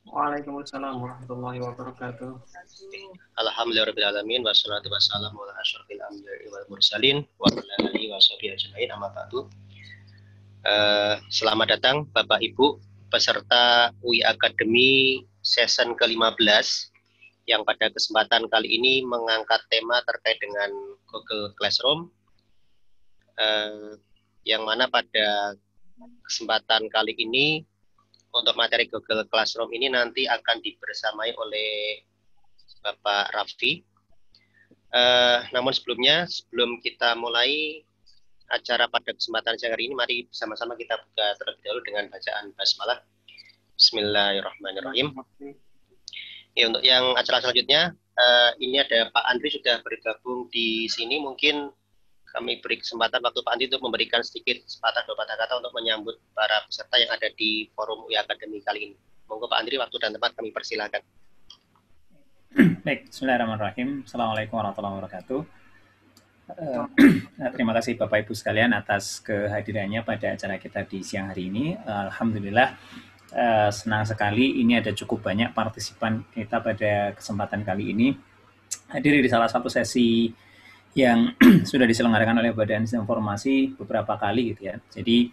Waalaikumsalam warahmatullahi wabarakatuh. Alhamdulillahirrahmanirrahim. Wassalatu wassalamu ala asyrafil anbiya'i wal mursalin wa ala alihi wa sahbihi ajma'in amma ba'du. Selamat datang Bapak Ibu peserta UI Academy season ke-15 yang pada kesempatan kali ini mengangkat tema terkait dengan Google Classroom, yang mana pada kesempatan kali ini untuk materi Google Classroom ini nanti akan dibersamai oleh Bapak Raffi. Namun sebelum kita mulai acara pada kesempatan siang hari ini, mari bersama-sama kita buka terlebih dahulu dengan bacaan basmalah. Bismillahirrahmanirrahim. Ya, untuk yang acara selanjutnya, ini ada Pak Andri sudah bergabung di sini. Mungkin kami beri kesempatan waktu Pak Andri untuk memberikan sedikit sepatah dua patah kata untuk menyambut para peserta yang ada di forum UI Academy kali ini. Monggo Pak Andri, waktu dan tempat kami persilakan. Baik, bismillahirrahmanirrahim. Assalamualaikum warahmatullahi wabarakatuh. Terima kasih Bapak Ibu sekalian atas kehadirannya pada acara kita di siang hari ini. Alhamdulillah, senang sekali ini ada cukup banyak partisipan kita pada kesempatan kali ini hadir di salah satu sesi yang sudah diselenggarakan oleh Badan Sistem Informasi beberapa kali gitu ya. Jadi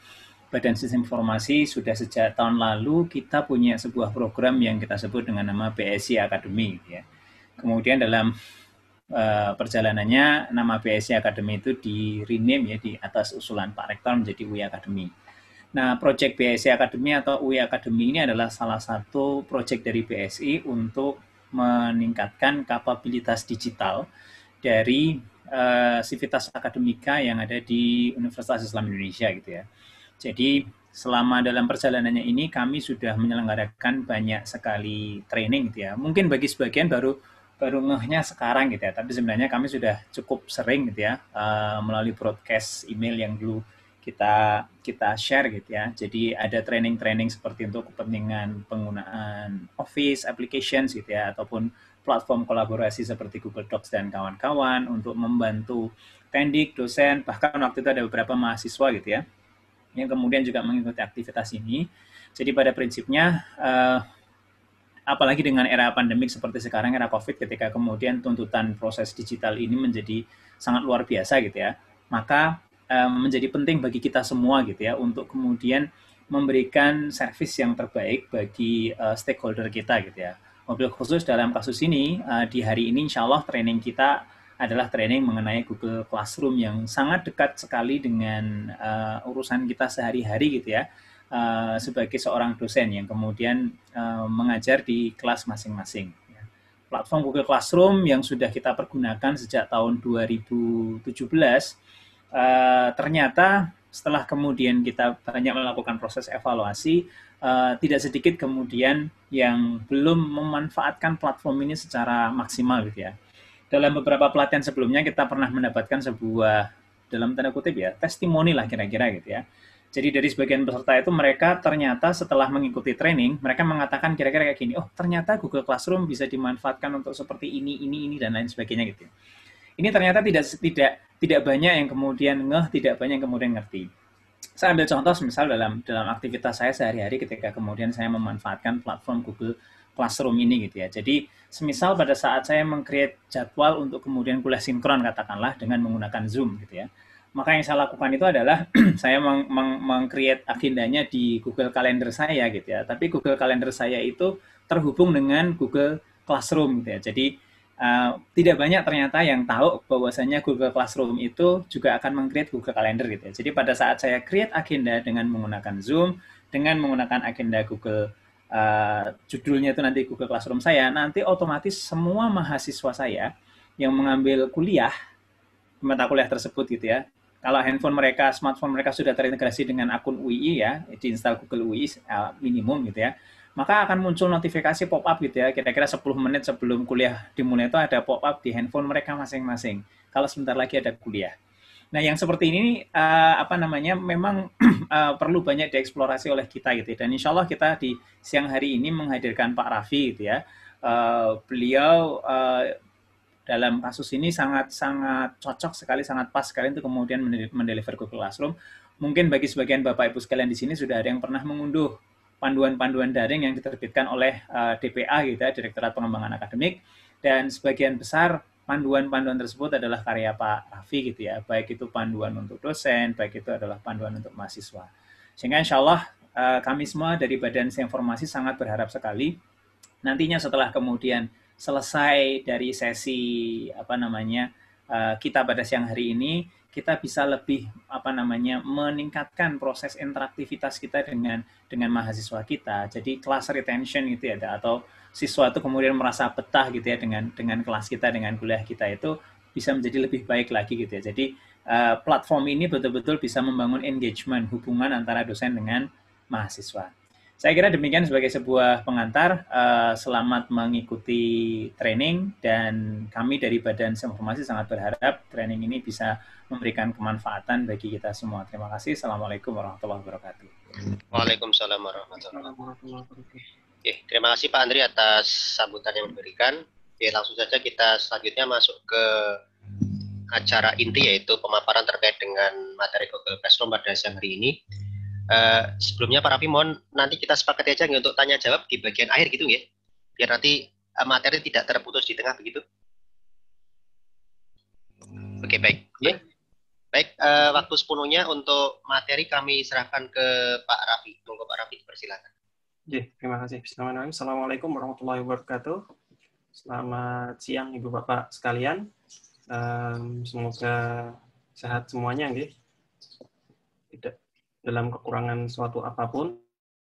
Badan Sistem Informasi sudah sejak tahun lalu kita punya sebuah program yang kita sebut dengan nama BSI Academy gitu ya. Kemudian dalam perjalanannya nama BSI Academy itu di rename ya di atas usulan Pak Rektor menjadi UI Academy. Nah, proyek BSI Academy atau UI Academy ini adalah salah satu proyek dari BSI untuk meningkatkan kapabilitas digital dari sivitas akademika yang ada di Universitas Islam Indonesia gitu ya. Jadi selama dalam perjalanannya ini kami sudah menyelenggarakan banyak sekali training gitu ya. Mungkin bagi sebagian baru ngehnya sekarang gitu ya, tapi sebenarnya kami sudah cukup sering gitu ya melalui broadcast email yang dulu kita share gitu ya. Jadi ada training-training seperti untuk kepentingan penggunaan Office applications gitu ya, ataupun platform kolaborasi seperti Google Docs dan kawan-kawan untuk membantu pendik, dosen, bahkan waktu itu ada beberapa mahasiswa gitu ya yang kemudian juga mengikuti aktivitas ini. Jadi pada prinsipnya apalagi dengan era pandemik seperti sekarang, era COVID, ketika kemudian tuntutan proses digital ini menjadi sangat luar biasa gitu ya, maka menjadi penting bagi kita semua gitu ya untuk kemudian memberikan servis yang terbaik bagi stakeholder kita gitu ya. Mobil khusus dalam kasus ini di hari ini insya Allah training kita adalah training mengenai Google Classroom yang sangat dekat sekali dengan urusan kita sehari-hari gitu ya. Sebagai seorang dosen yang kemudian mengajar di kelas masing-masing. Platform Google Classroom yang sudah kita pergunakan sejak tahun 2017, ternyata setelah kemudian kita banyak melakukan proses evaluasi, tidak sedikit kemudian yang belum memanfaatkan platform ini secara maksimal gitu ya. Dalam beberapa pelatihan sebelumnya kita pernah mendapatkan sebuah, dalam tanda kutip ya, testimoni lah kira-kira gitu ya. Jadi dari sebagian peserta itu mereka ternyata setelah mengikuti training, mereka mengatakan kira-kira kayak gini, oh ternyata Google Classroom bisa dimanfaatkan untuk seperti ini, dan lain sebagainya gitu. Ini ternyata tidak banyak yang kemudian tidak banyak yang kemudian ngerti. Saya ambil contoh misal dalam aktivitas saya sehari-hari ketika kemudian saya memanfaatkan platform Google Classroom ini gitu ya. Jadi semisal pada saat saya meng-create jadwal untuk kemudian kuliah sinkron katakanlah dengan menggunakan Zoom gitu ya. Maka yang saya lakukan itu adalah saya meng-create agendanya di Google Calendar saya gitu ya. Tapi Google Calendar saya itu terhubung dengan Google Classroom gitu ya. Jadi tidak banyak ternyata yang tahu bahwasanya Google Classroom itu juga akan meng-create Google Calendar gitu ya. Jadi pada saat saya create agenda dengan menggunakan Zoom, dengan menggunakan agenda Google, judulnya itu nanti Google Classroom saya, nanti otomatis semua mahasiswa saya yang mengambil kuliah, mata kuliah tersebut gitu ya, kalau handphone mereka, smartphone mereka sudah terintegrasi dengan akun UI ya, diinstal Google UI minimum gitu ya, maka akan muncul notifikasi pop-up gitu ya, kira-kira 10 menit sebelum kuliah dimulai itu ada pop-up di handphone mereka masing-masing, kalau sebentar lagi ada kuliah. Nah, yang seperti ini memang perlu banyak dieksplorasi oleh kita gitu. Dan insya Allah kita di siang hari ini menghadirkan Pak Raffi gitu ya. Beliau dalam kasus ini sangat cocok sekali, sangat pas sekali untuk kemudian mendeliver Google Classroom. Mungkin bagi sebagian Bapak Ibu sekalian di sini sudah ada yang pernah mengunduh panduan-panduan daring yang diterbitkan oleh DPA gitu ya, Direktorat Pengembangan Akademik, dan sebagian besar panduan-panduan tersebut adalah karya Pak Raffi gitu ya, baik itu panduan untuk dosen, baik itu adalah panduan untuk mahasiswa. Sehingga insya Allah kami semua dari Badan Informasi sangat berharap sekali nantinya setelah kemudian selesai dari sesi kita pada siang hari ini, kita bisa lebih meningkatkan proses interaktivitas kita dengan mahasiswa kita. Jadi class retention gitu ya, atau siswa itu kemudian merasa betah gitu ya dengan kelas kita, dengan kuliah kita, itu bisa menjadi lebih baik lagi gitu ya. Jadi platform ini betul-betul bisa membangun engagement, hubungan antara dosen dengan mahasiswa. Saya kira demikian sebagai sebuah pengantar. Selamat mengikuti training, dan kami dari Badan Informasi sangat berharap training ini bisa memberikan kemanfaatan bagi kita semua. Terima kasih. Assalamualaikum warahmatullahi wabarakatuh. Waalaikumsalam warahmatullahi wabarakatuh. Oke, terima kasih Pak Andri atas sambutan yang diberikan. Oke, langsung saja kita selanjutnya masuk ke acara inti, yaitu pemaparan terkait dengan materi Google Classroom pada siang hari ini. Sebelumnya Pak Raffi, mohon nanti kita sepakati aja untuk tanya jawab di bagian akhir gitu ya, biar nanti materi tidak terputus di tengah begitu. Oke, baik. Ya. Baik, waktu sepenuhnya untuk materi kami serahkan ke Pak Raffi. Monggo Pak Raffi, dipersilakan. Terima kasih. Bismillahirrahmanirrahim. Assalamualaikum warahmatullahi wabarakatuh. Selamat siang Ibu Bapak sekalian. Semoga sehat semuanya, nggih. Tidak dalam kekurangan suatu apapun.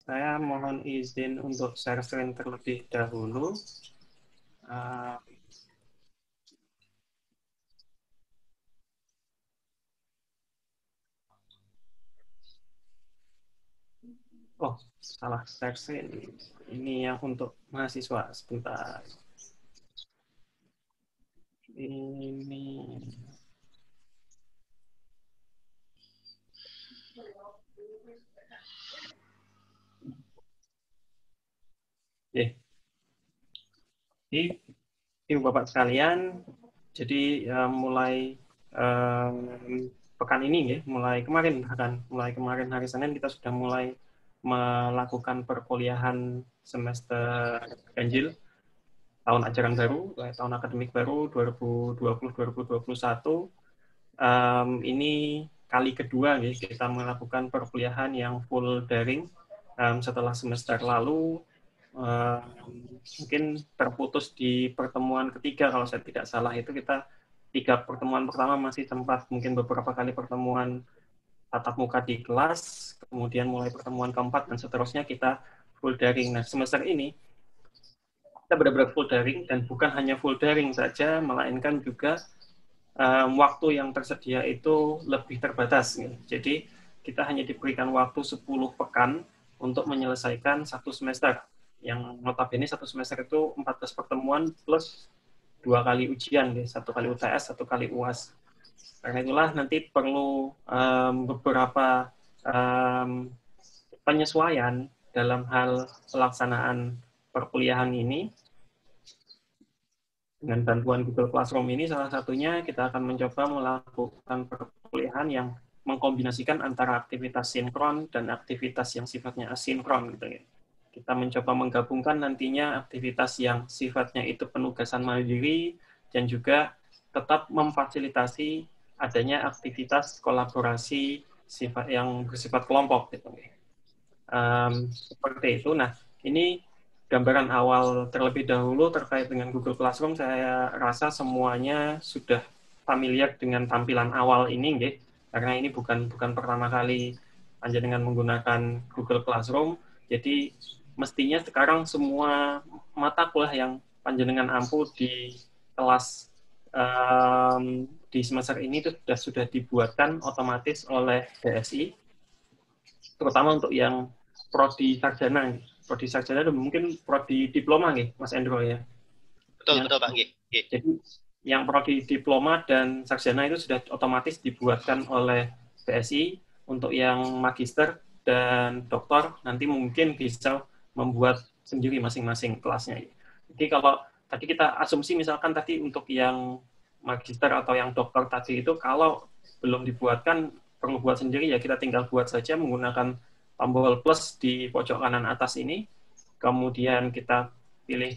Saya mohon izin untuk share screen terlebih dahulu. Oh, salah share screen. Ini yang untuk mahasiswa. Sebentar. Ini. Ibu Bapak sekalian, jadi mulai pekan ini, ya, mulai kemarin hari Senin kita sudah mulai melakukan perkuliahan semester ganjil tahun ajaran baru, tahun akademik baru 2020-2021. Ini kali kedua ya, kita melakukan perkuliahan yang full daring setelah semester lalu. Mungkin terputus di pertemuan ketiga kalau saya tidak salah, itu kita 3 pertemuan pertama masih sempat mungkin beberapa kali pertemuan tatap muka di kelas, kemudian mulai pertemuan keempat dan seterusnya kita full daring. Nah, semester ini kita benar-benar full daring, dan bukan hanya full daring saja, melainkan juga waktu yang tersedia itu lebih terbatas. Jadi kita hanya diberikan waktu 10 pekan untuk menyelesaikan satu semester. Yang notabene satu semester itu 14 pertemuan plus 2 kali ujian, 1 kali UTS, 1 kali UAS. Karena itulah nanti perlu beberapa penyesuaian dalam hal pelaksanaan perkuliahan ini. Dengan bantuan Google Classroom ini, salah satunya kita akan mencoba melakukan perkuliahan yang mengkombinasikan antara aktivitas sinkron dan aktivitas yang sifatnya asinkron, gitu ya. Kita mencoba menggabungkan nantinya aktivitas yang sifatnya itu penugasan mandiri dan juga tetap memfasilitasi adanya aktivitas kolaborasi yang bersifat kelompok, gitu. Seperti itu. Nah, ini gambaran awal terlebih dahulu terkait dengan Google Classroom. Saya rasa semuanya sudah familiar dengan tampilan awal ini, nggih. Karena ini bukan pertama kali panjenengan menggunakan Google Classroom. Jadi mestinya sekarang semua mata kuliah yang panjenengan ampu di kelas di semester ini itu sudah dibuatkan otomatis oleh DSI, terutama untuk yang prodi sarjana. Prodi sarjana dan mungkin prodi diploma, nih, Mas Endro, ya. Betul Pak. Jadi yang prodi diploma dan sarjana itu sudah otomatis dibuatkan oleh DSI. Untuk yang magister dan doktor nanti mungkin bisa membuat sendiri masing-masing kelasnya. Jadi kalau tadi kita asumsi misalkan tadi untuk yang magister atau yang doktor tadi itu kalau belum dibuatkan perlu buat sendiri, ya kita tinggal buat saja menggunakan tombol plus di pojok kanan atas ini, kemudian kita pilih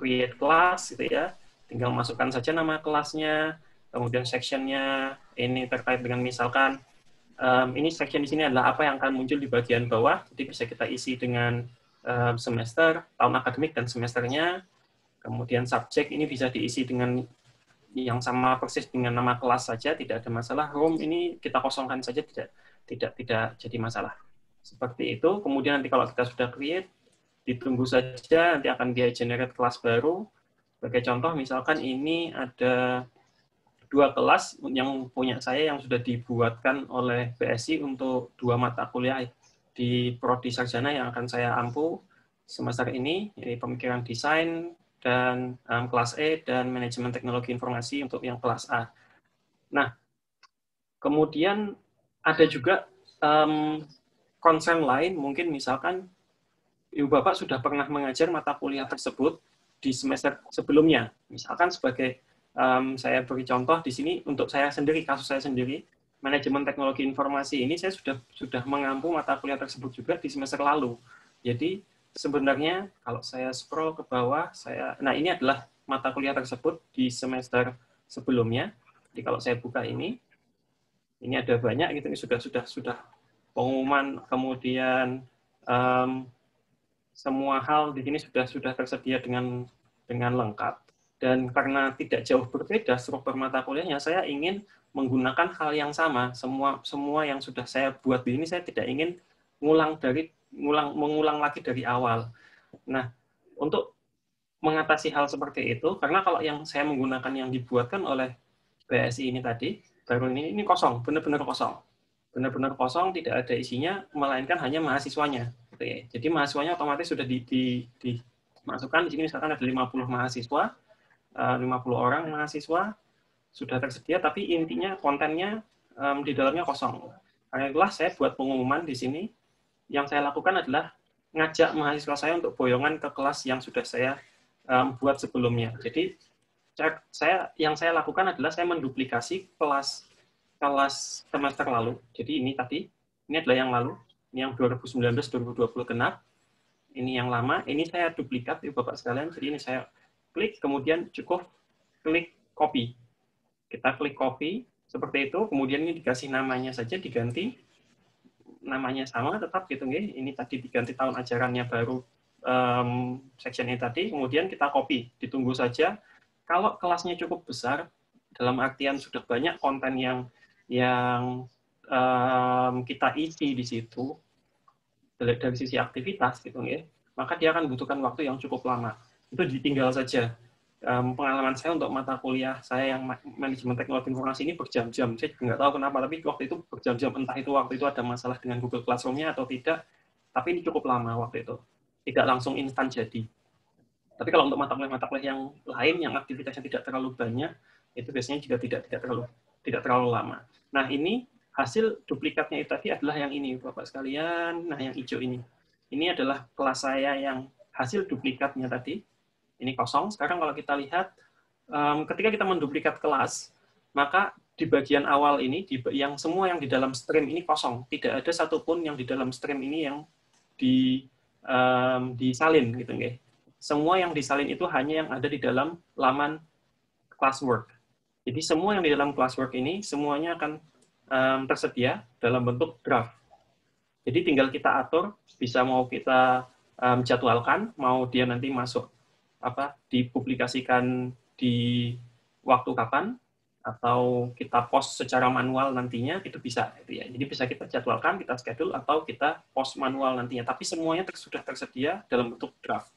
create class gitu ya, tinggal masukkan saja nama kelasnya, kemudian sectionnya ini terkait dengan misalkan ini section di sini adalah apa yang akan muncul di bagian bawah, jadi bisa kita isi dengan semester, tahun akademik dan semesternya, kemudian subjek ini bisa diisi dengan yang sama persis dengan nama kelas saja, tidak ada masalah. Room ini kita kosongkan saja, tidak jadi masalah. Seperti itu. Kemudian nanti kalau kita sudah create, ditunggu saja, nanti akan dia generate kelas baru. Sebagai contoh, misalkan ini ada 2 kelas yang punya saya yang sudah dibuatkan oleh BSI untuk 2 mata kuliah di Prodi Sarjana yang akan saya ampu semester ini, yaitu pemikiran desain dan kelas E dan manajemen teknologi informasi untuk yang kelas A. Nah, kemudian ada juga concern lain, mungkin misalkan Ibu Bapak sudah pernah mengajar mata kuliah tersebut di semester sebelumnya. Misalkan sebagai saya beri contoh di sini untuk saya sendiri, kasus saya sendiri, manajemen teknologi informasi ini saya sudah mengampu mata kuliah tersebut juga di semester lalu. Jadi sebenarnya kalau saya scroll ke bawah, nah ini adalah mata kuliah tersebut di semester sebelumnya. Jadi kalau saya buka ini ada banyak gitu, ini sudah pengumuman, kemudian semua hal di sini sudah tersedia dengan lengkap. Dan karena tidak jauh berbeda struktur mata kuliahnya, saya ingin menggunakan hal yang sama. Semua yang sudah saya buat di sini saya tidak ingin mengulang lagi dari awal. Nah, untuk mengatasi hal seperti itu, karena kalau yang saya menggunakan yang dibuatkan oleh BSI ini tadi, baru ini kosong, benar-benar kosong. Benar-benar kosong, tidak ada isinya, melainkan hanya mahasiswanya. Gitu ya. Jadi mahasiswanya otomatis sudah dimasukkan, di sini misalkan ada 50 mahasiswa, 50 orang mahasiswa, sudah tersedia, tapi intinya kontennya di dalamnya kosong. Karena itulah saya buat pengumuman di sini, yang saya lakukan adalah ngajak mahasiswa saya untuk boyongan ke kelas yang sudah saya buat sebelumnya. Jadi yang saya lakukan adalah saya menduplikasi kelas semester lalu. Jadi ini adalah yang lalu, ini yang 2019-2020 genap, ini yang lama, ini saya duplikat ya Bapak sekalian. Jadi ini saya klik, kemudian cukup klik copy. Kita klik copy seperti itu, kemudian ini dikasih namanya saja, diganti namanya sama tetap gitu nggih. Ini tadi diganti tahun ajarannya baru section ini tadi, kemudian kita copy, ditunggu saja. Kalau kelasnya cukup besar, dalam artian sudah banyak konten yang kita isi di situ dari sisi aktivitas gitu ya, maka dia akan butuhkan waktu yang cukup lama. Itu ditinggal saja. Pengalaman saya untuk mata kuliah saya yang manajemen teknologi informasi ini berjam-jam. Saya juga nggak tahu kenapa, tapi waktu itu berjam-jam. Entah itu waktu itu ada masalah dengan Google Classroom-nya atau tidak, tapi ini cukup lama waktu itu. Tidak langsung instan jadi. Tapi kalau untuk mata kuliah yang lain, yang aktivitasnya tidak terlalu banyak, itu biasanya juga tidak terlalu lama. Nah, ini hasil duplikatnya itu tadi adalah yang ini, Bapak sekalian. Nah, yang hijau ini. Ini adalah kelas saya yang hasil duplikatnya tadi. Ini kosong. Sekarang kalau kita lihat, ketika kita menduplikat kelas, maka di bagian awal ini, semua yang di dalam stream ini kosong. Tidak ada satupun yang di dalam stream ini yang disalin. Gitu, nggih. Semua yang disalin itu hanya yang ada di dalam laman classwork. Jadi semua yang di dalam classwork ini, semuanya akan tersedia dalam bentuk draft. Jadi tinggal kita atur, bisa mau kita jadwalkan, mau dia nanti masuk dipublikasikan di waktu kapan, atau kita post secara manual nantinya, itu bisa. Gitu ya. Jadi bisa kita jadwalkan, kita schedule, atau kita post manual nantinya. Tapi semuanya sudah tersedia dalam bentuk draft.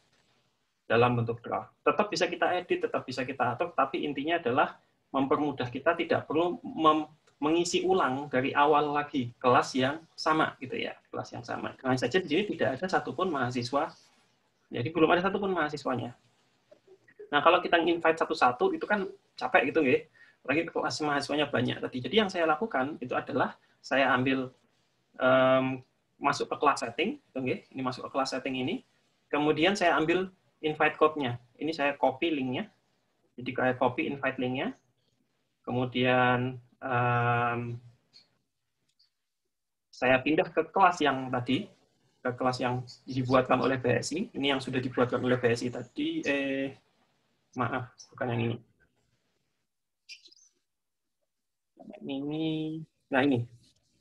Tetap bisa kita edit, tetap bisa kita atur, tapi intinya adalah mempermudah kita tidak perlu mengisi ulang dari awal lagi kelas yang sama gitu ya, kelas yang sama. Dengan saja di sini tidak ada satupun mahasiswa, jadi belum ada satupun mahasiswanya. Nah, kalau kita invite satu-satu itu kan capek gitu nggih. Lagi kelas mahasiswanya banyak tadi. Jadi yang saya lakukan itu adalah saya ambil masuk ke kelas setting, gitu nggih. Ini masuk ke kelas setting ini. Kemudian saya ambil invite code-nya. Ini saya copy link-nya. Jadi saya copy invite link-nya. Kemudian saya pindah ke kelas yang tadi, ke kelas yang dibuatkan oleh BSI. Ini yang sudah dibuatkan oleh BSI tadi. Maaf, bukan yang ini. Nah ini.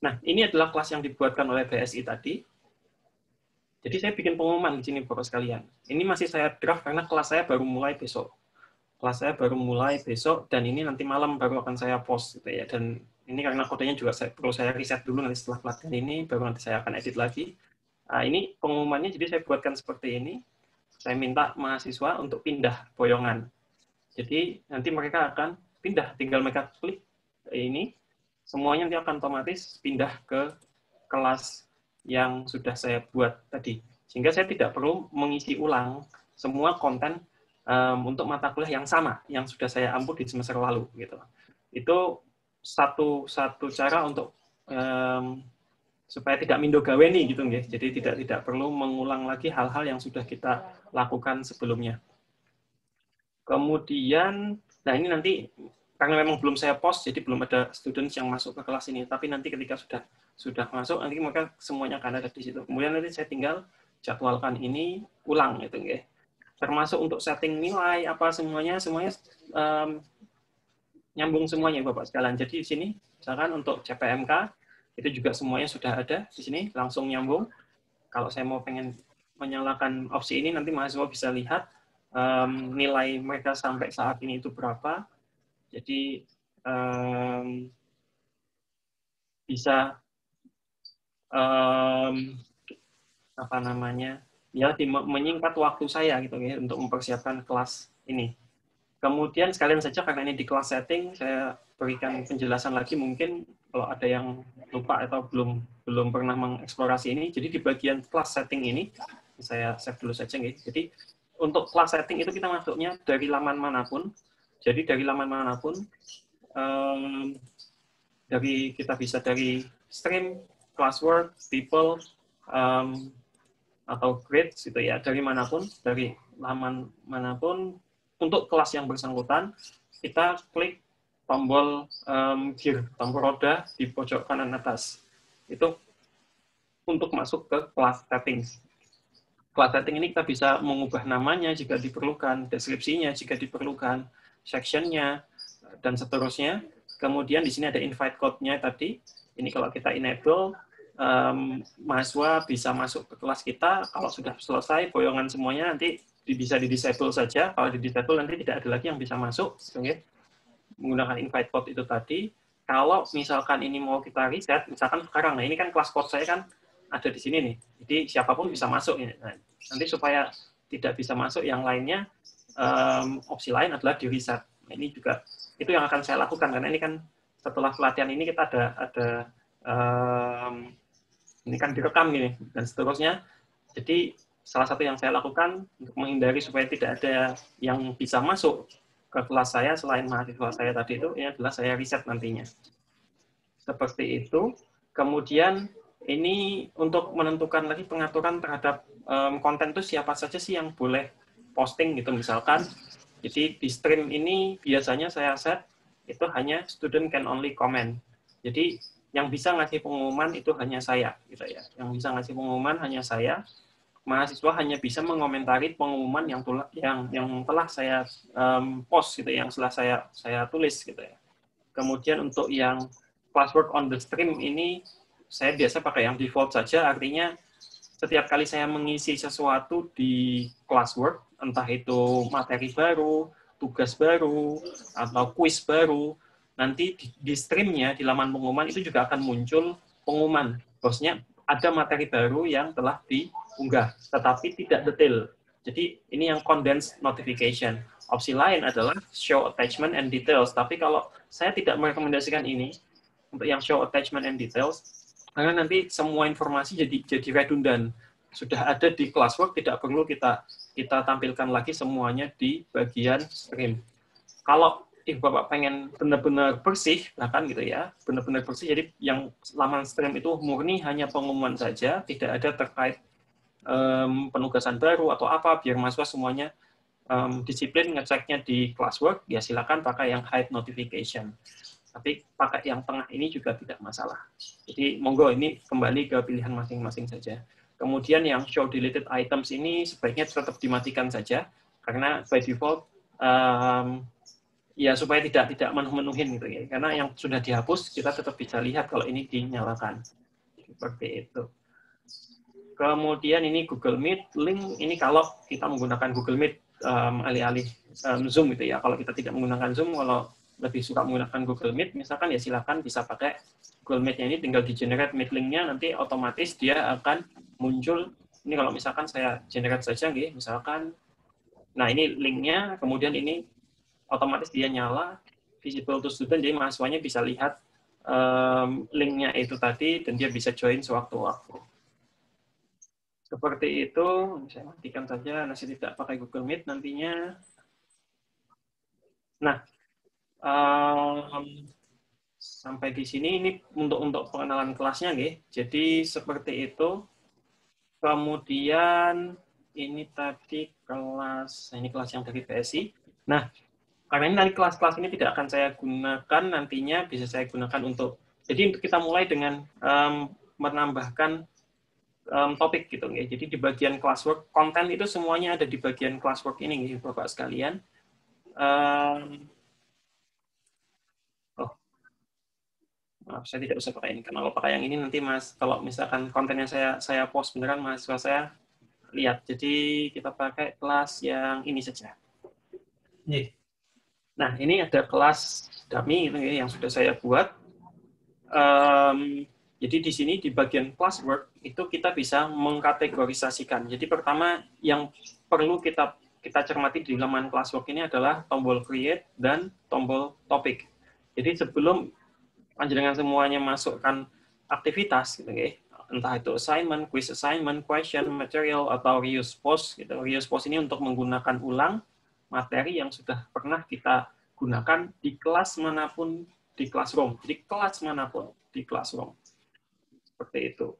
Nah, ini adalah kelas yang dibuatkan oleh BSI tadi. Jadi saya bikin pengumuman di sini, Bapak sekalian. Ini masih saya draft karena kelas saya baru mulai besok. Kelas saya baru mulai besok, dan ini nanti malam baru akan saya post, gitu ya. Dan ini karena kodenya juga perlu saya riset dulu, nanti setelah pelatihan ini, baru nanti saya akan edit lagi. Nah, ini pengumumannya, jadi saya buatkan seperti ini. Saya minta mahasiswa untuk pindah boyongan. Jadi nanti mereka akan pindah, tinggal mereka klik ini, semuanya nanti akan otomatis pindah ke kelas yang sudah saya buat tadi. Sehingga saya tidak perlu mengisi ulang semua konten untuk mata kuliah yang sama, yang sudah saya ampu di semester lalu. Gitu. Itu satu cara untuk supaya tidak mindo gaweni gitu, guys. Jadi tidak perlu mengulang lagi hal-hal yang sudah kita lakukan sebelumnya. Kemudian, nah ini nanti karena memang belum saya post, jadi belum ada students yang masuk ke kelas ini. Tapi nanti ketika sudah masuk, nanti mereka semuanya akan ada di situ. Kemudian nanti saya tinggal jadwalkan ini ulang, gitu, guys. Termasuk untuk setting nilai apa semuanya nyambung semuanya, Bapak sekalian. Jadi di sini, misalkan untuk CPMK itu juga semuanya sudah ada di sini, langsung nyambung. Kalau saya mau pengen menyalakan opsi ini, nanti mahasiswa bisa lihat nilai mereka sampai saat ini itu berapa. Jadi bisa apa namanya, ya menyingkat waktu saya gitu ya untuk mempersiapkan kelas ini. Kemudian sekalian saja karena ini di kelas setting, saya berikan penjelasan lagi mungkin kalau ada yang lupa atau belum pernah mengeksplorasi ini. Jadi di bagian kelas setting ini, saya save dulu saja. Jadi untuk kelas setting itu kita masuknya dari laman manapun. Jadi dari laman manapun, kita bisa dari stream, classwork, people, atau grades gitu ya, dari manapun, dari laman manapun. Untuk kelas yang bersangkutan, kita klik tombol gear, tombol roda di pojok kanan atas. Itu untuk masuk ke kelas settings. Kelas setting ini kita bisa mengubah namanya jika diperlukan, deskripsinya jika diperlukan, sectionnya, dan seterusnya. Kemudian di sini ada invite code-nya tadi. Ini kalau kita enable, mahasiswa bisa masuk ke kelas kita. Kalau sudah selesai boyongan semuanya, nanti bisa di-disable saja. Kalau di-disable nanti tidak ada lagi yang bisa masuk. Menggunakan invite code itu tadi. Kalau misalkan ini mau kita reset, misalkan sekarang, nah ini kan kelas code saya kan ada di sini nih. Jadi siapapun bisa masuk. Nah, nanti supaya tidak bisa masuk yang lainnya, opsi lain adalah di-reset. Nah, ini juga itu yang akan saya lakukan, karena ini kan setelah pelatihan ini kita ada ini kan direkam gini, dan seterusnya. Jadi salah satu yang saya lakukan untuk menghindari supaya tidak ada yang bisa masuk ke kelas saya selain mahasiswa saya tadi itu, ini adalah saya riset nantinya. Seperti itu. Kemudian ini untuk menentukan lagi pengaturan terhadap konten itu siapa saja sih yang boleh posting gitu misalkan. Jadi di stream ini biasanya saya set itu hanya student can only comment. Jadi yang bisa ngasih pengumuman itu hanya saya, gitu ya. Yang bisa ngasih pengumuman hanya saya. Mahasiswa hanya bisa mengomentari pengumuman yang telah saya post, gitu, yang setelah saya tulis, gitu ya. Kemudian untuk yang classwork on the stream ini saya biasa pakai yang default saja, artinya setiap kali saya mengisi sesuatu di classwork, entah itu materi baru, tugas baru, atau quiz baru, nanti di streamnya, di laman pengumuman itu juga akan muncul pengumuman. Bosnya ada materi baru yang telah diunggah, tetapi tidak detail. Jadi ini yang condensed notification. Opsi lain adalah show attachment and details. Tapi kalau saya tidak merekomendasikan ini, untuk yang show attachment and details, karena nanti semua informasi jadi redundant. Sudah ada di classwork, tidak perlu kita tampilkan lagi semuanya di bagian stream. Kalau Bapak pengen benar-benar bersih, bahkan gitu ya, benar-benar bersih, jadi yang laman stream itu murni hanya pengumuman saja, tidak ada terkait penugasan baru atau apa, biar mahasiswa semuanya disiplin ngeceknya di classwork, ya silakan pakai yang hide notification. Tapi pakai yang tengah ini juga tidak masalah. Jadi monggo ini kembali ke pilihan masing-masing saja. Kemudian yang show deleted items ini sebaiknya tetap dimatikan saja, karena by default ya supaya tidak menuhin gitu ya. Karena yang sudah dihapus kita tetap bisa lihat kalau ini dinyalakan. Seperti itu. Kemudian ini Google Meet link, ini kalau kita menggunakan Google Meet alih-alih Zoom gitu ya. Kalau kita tidak menggunakan Zoom, kalau lebih suka menggunakan Google Meet, misalkan ya silakan bisa pakai Google Meet-nya ini, tinggal di generate meet link-nya, nanti otomatis dia akan muncul. Ini kalau misalkan saya generate saja, misalkan, nah ini link-nya, kemudian ini otomatis dia nyala, visible to student, jadi mahasiswanya bisa lihat link-nya itu tadi, dan dia bisa join sewaktu-waktu. Seperti itu, saya matikan saja, nasi tidak pakai Google Meet nantinya. Nah, sampai di sini ini untuk pengenalan kelasnya, nggih. Jadi seperti itu. Kemudian ini tadi kelas, ini kelas yang dari PSI. Nah, karena ini nanti kelas-kelas ini tidak akan saya gunakan nantinya, bisa saya gunakan untuk, jadi untuk kita mulai dengan menambahkan topik gitu, nggih. Jadi di bagian classwork, konten itu semuanya ada di bagian classwork ini, nggih, Bapak sekalian. Maaf, saya tidak usah pakai ini, karena kalau pakai yang ini nanti Mas, kalau misalkan kontennya saya post beneran, mahasiswa saya lihat. Jadi kita pakai kelas yang ini saja. Nah, ini ada kelas dummy yang sudah saya buat. Jadi di sini di bagian classwork itu kita bisa mengkategorisasikan. Jadi pertama yang perlu kita cermati di halaman classwork ini adalah tombol create dan tombol topik. Jadi sebelum panjenengan semuanya masukkan aktivitas gitu, entah itu assignment, quiz assignment, question, material, atau reuse post gitu. Reuse post ini untuk menggunakan ulang materi yang sudah pernah kita gunakan di kelas manapun di classroom. Jadi kelas manapun di classroom. Seperti itu.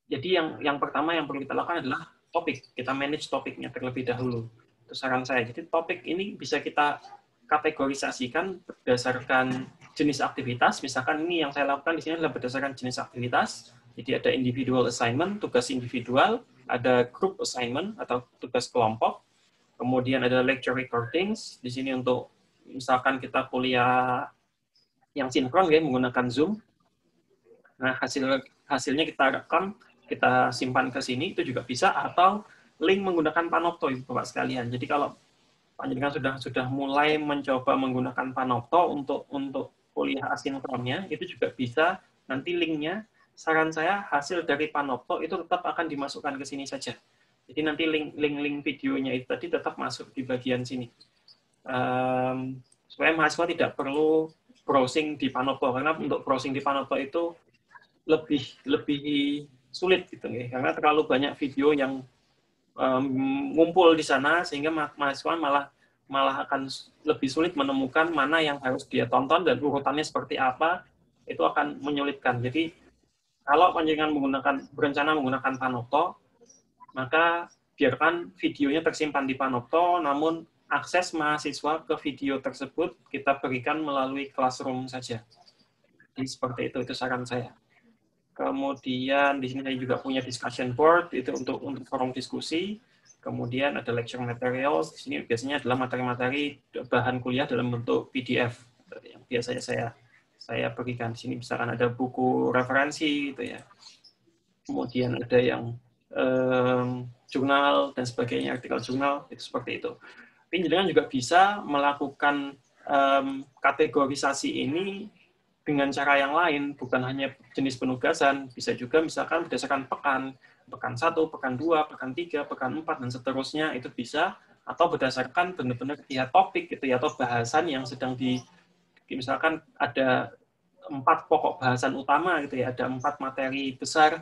Jadi yang pertama yang perlu kita lakukan adalah topik. Kita manage topiknya terlebih dahulu. Itu saran saya. Jadi topik ini bisa kita kategorisasikan berdasarkan jenis aktivitas. Misalkan ini yang saya lakukan di sini adalah berdasarkan jenis aktivitas. Jadi ada individual assignment, tugas individual, ada group assignment atau tugas kelompok. Kemudian ada lecture recordings. Di sini untuk misalkan kita kuliah yang sinkron menggunakan Zoom. Nah, hasilnya kita rekam, kita simpan ke sini, itu juga bisa, atau link menggunakan Panopto, Bapak sekalian. Jadi kalau panjenengan sudah mulai mencoba menggunakan Panopto untuk kuliah asinkronnya, itu juga bisa, nanti linknya, saran saya hasil dari Panopto itu tetap akan dimasukkan ke sini saja. Jadi nanti link videonya itu tadi tetap masuk di bagian sini. Supaya mahasiswa tidak perlu browsing di Panopto, karena untuk browsing di Panopto itu lebih sulit gitu, karena terlalu banyak video yang ngumpul di sana, sehingga mahasiswa malah akan lebih sulit menemukan mana yang harus dia tonton dan urutannya seperti apa, itu akan menyulitkan. Jadi kalau panjenengan berencana menggunakan Panopto, maka biarkan videonya tersimpan di Panopto, namun akses mahasiswa ke video tersebut kita berikan melalui Classroom saja. Jadi seperti itu saran saya. Kemudian di sini saya juga punya discussion board, itu untuk forum diskusi. Kemudian ada lecture materials, di sini biasanya adalah materi-materi bahan kuliah dalam bentuk PDF yang biasanya saya berikan. Di sini misalkan ada buku referensi gitu ya. Kemudian ada yang jurnal dan sebagainya, artikel jurnal, itu seperti itu. Tapi jenengan juga bisa melakukan kategorisasi ini dengan cara yang lain, bukan hanya jenis penugasan, bisa juga misalkan berdasarkan pekan 1, pekan 2, pekan 3, pekan 4, dan seterusnya, itu bisa, atau berdasarkan benar-benar topik gitu ya, atau bahasan yang sedang misalkan ada 4 pokok bahasan utama gitu ya, ada 4 materi besar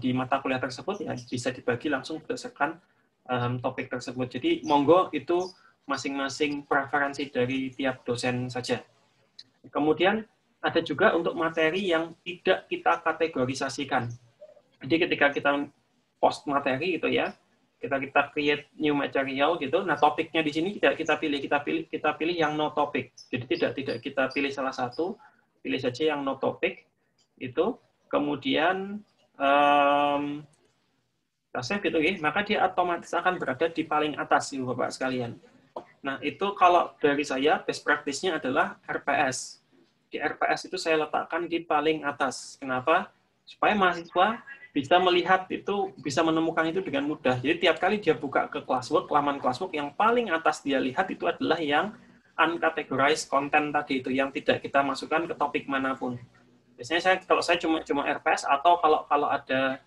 di mata kuliah tersebut, ya bisa dibagi langsung berdasarkan topik tersebut. Jadi monggo itu masing-masing preferensi dari tiap dosen saja. Kemudian ada juga untuk materi yang tidak kita kategorisasikan. Jadi ketika kita post materi gitu ya, kita create new material gitu. Nah, topiknya di sini kita pilih yang no topic. Jadi tidak kita pilih salah satu, pilih saja yang no topic itu. Kemudian kita save gitu ya, maka dia otomatis akan berada di paling atas Ibu Bapak sekalian. Nah, itu kalau dari saya best practice-nya adalah RPS. Di RPS itu saya letakkan di paling atas. Kenapa? Supaya mahasiswa bisa melihat itu, bisa menemukan itu dengan mudah. Jadi tiap kali dia buka ke classwork, laman classwork, yang paling atas dia lihat itu adalah yang uncategorized content tadi itu, yang tidak kita masukkan ke topik manapun. Biasanya kalau saya cuma RPS, atau kalau ada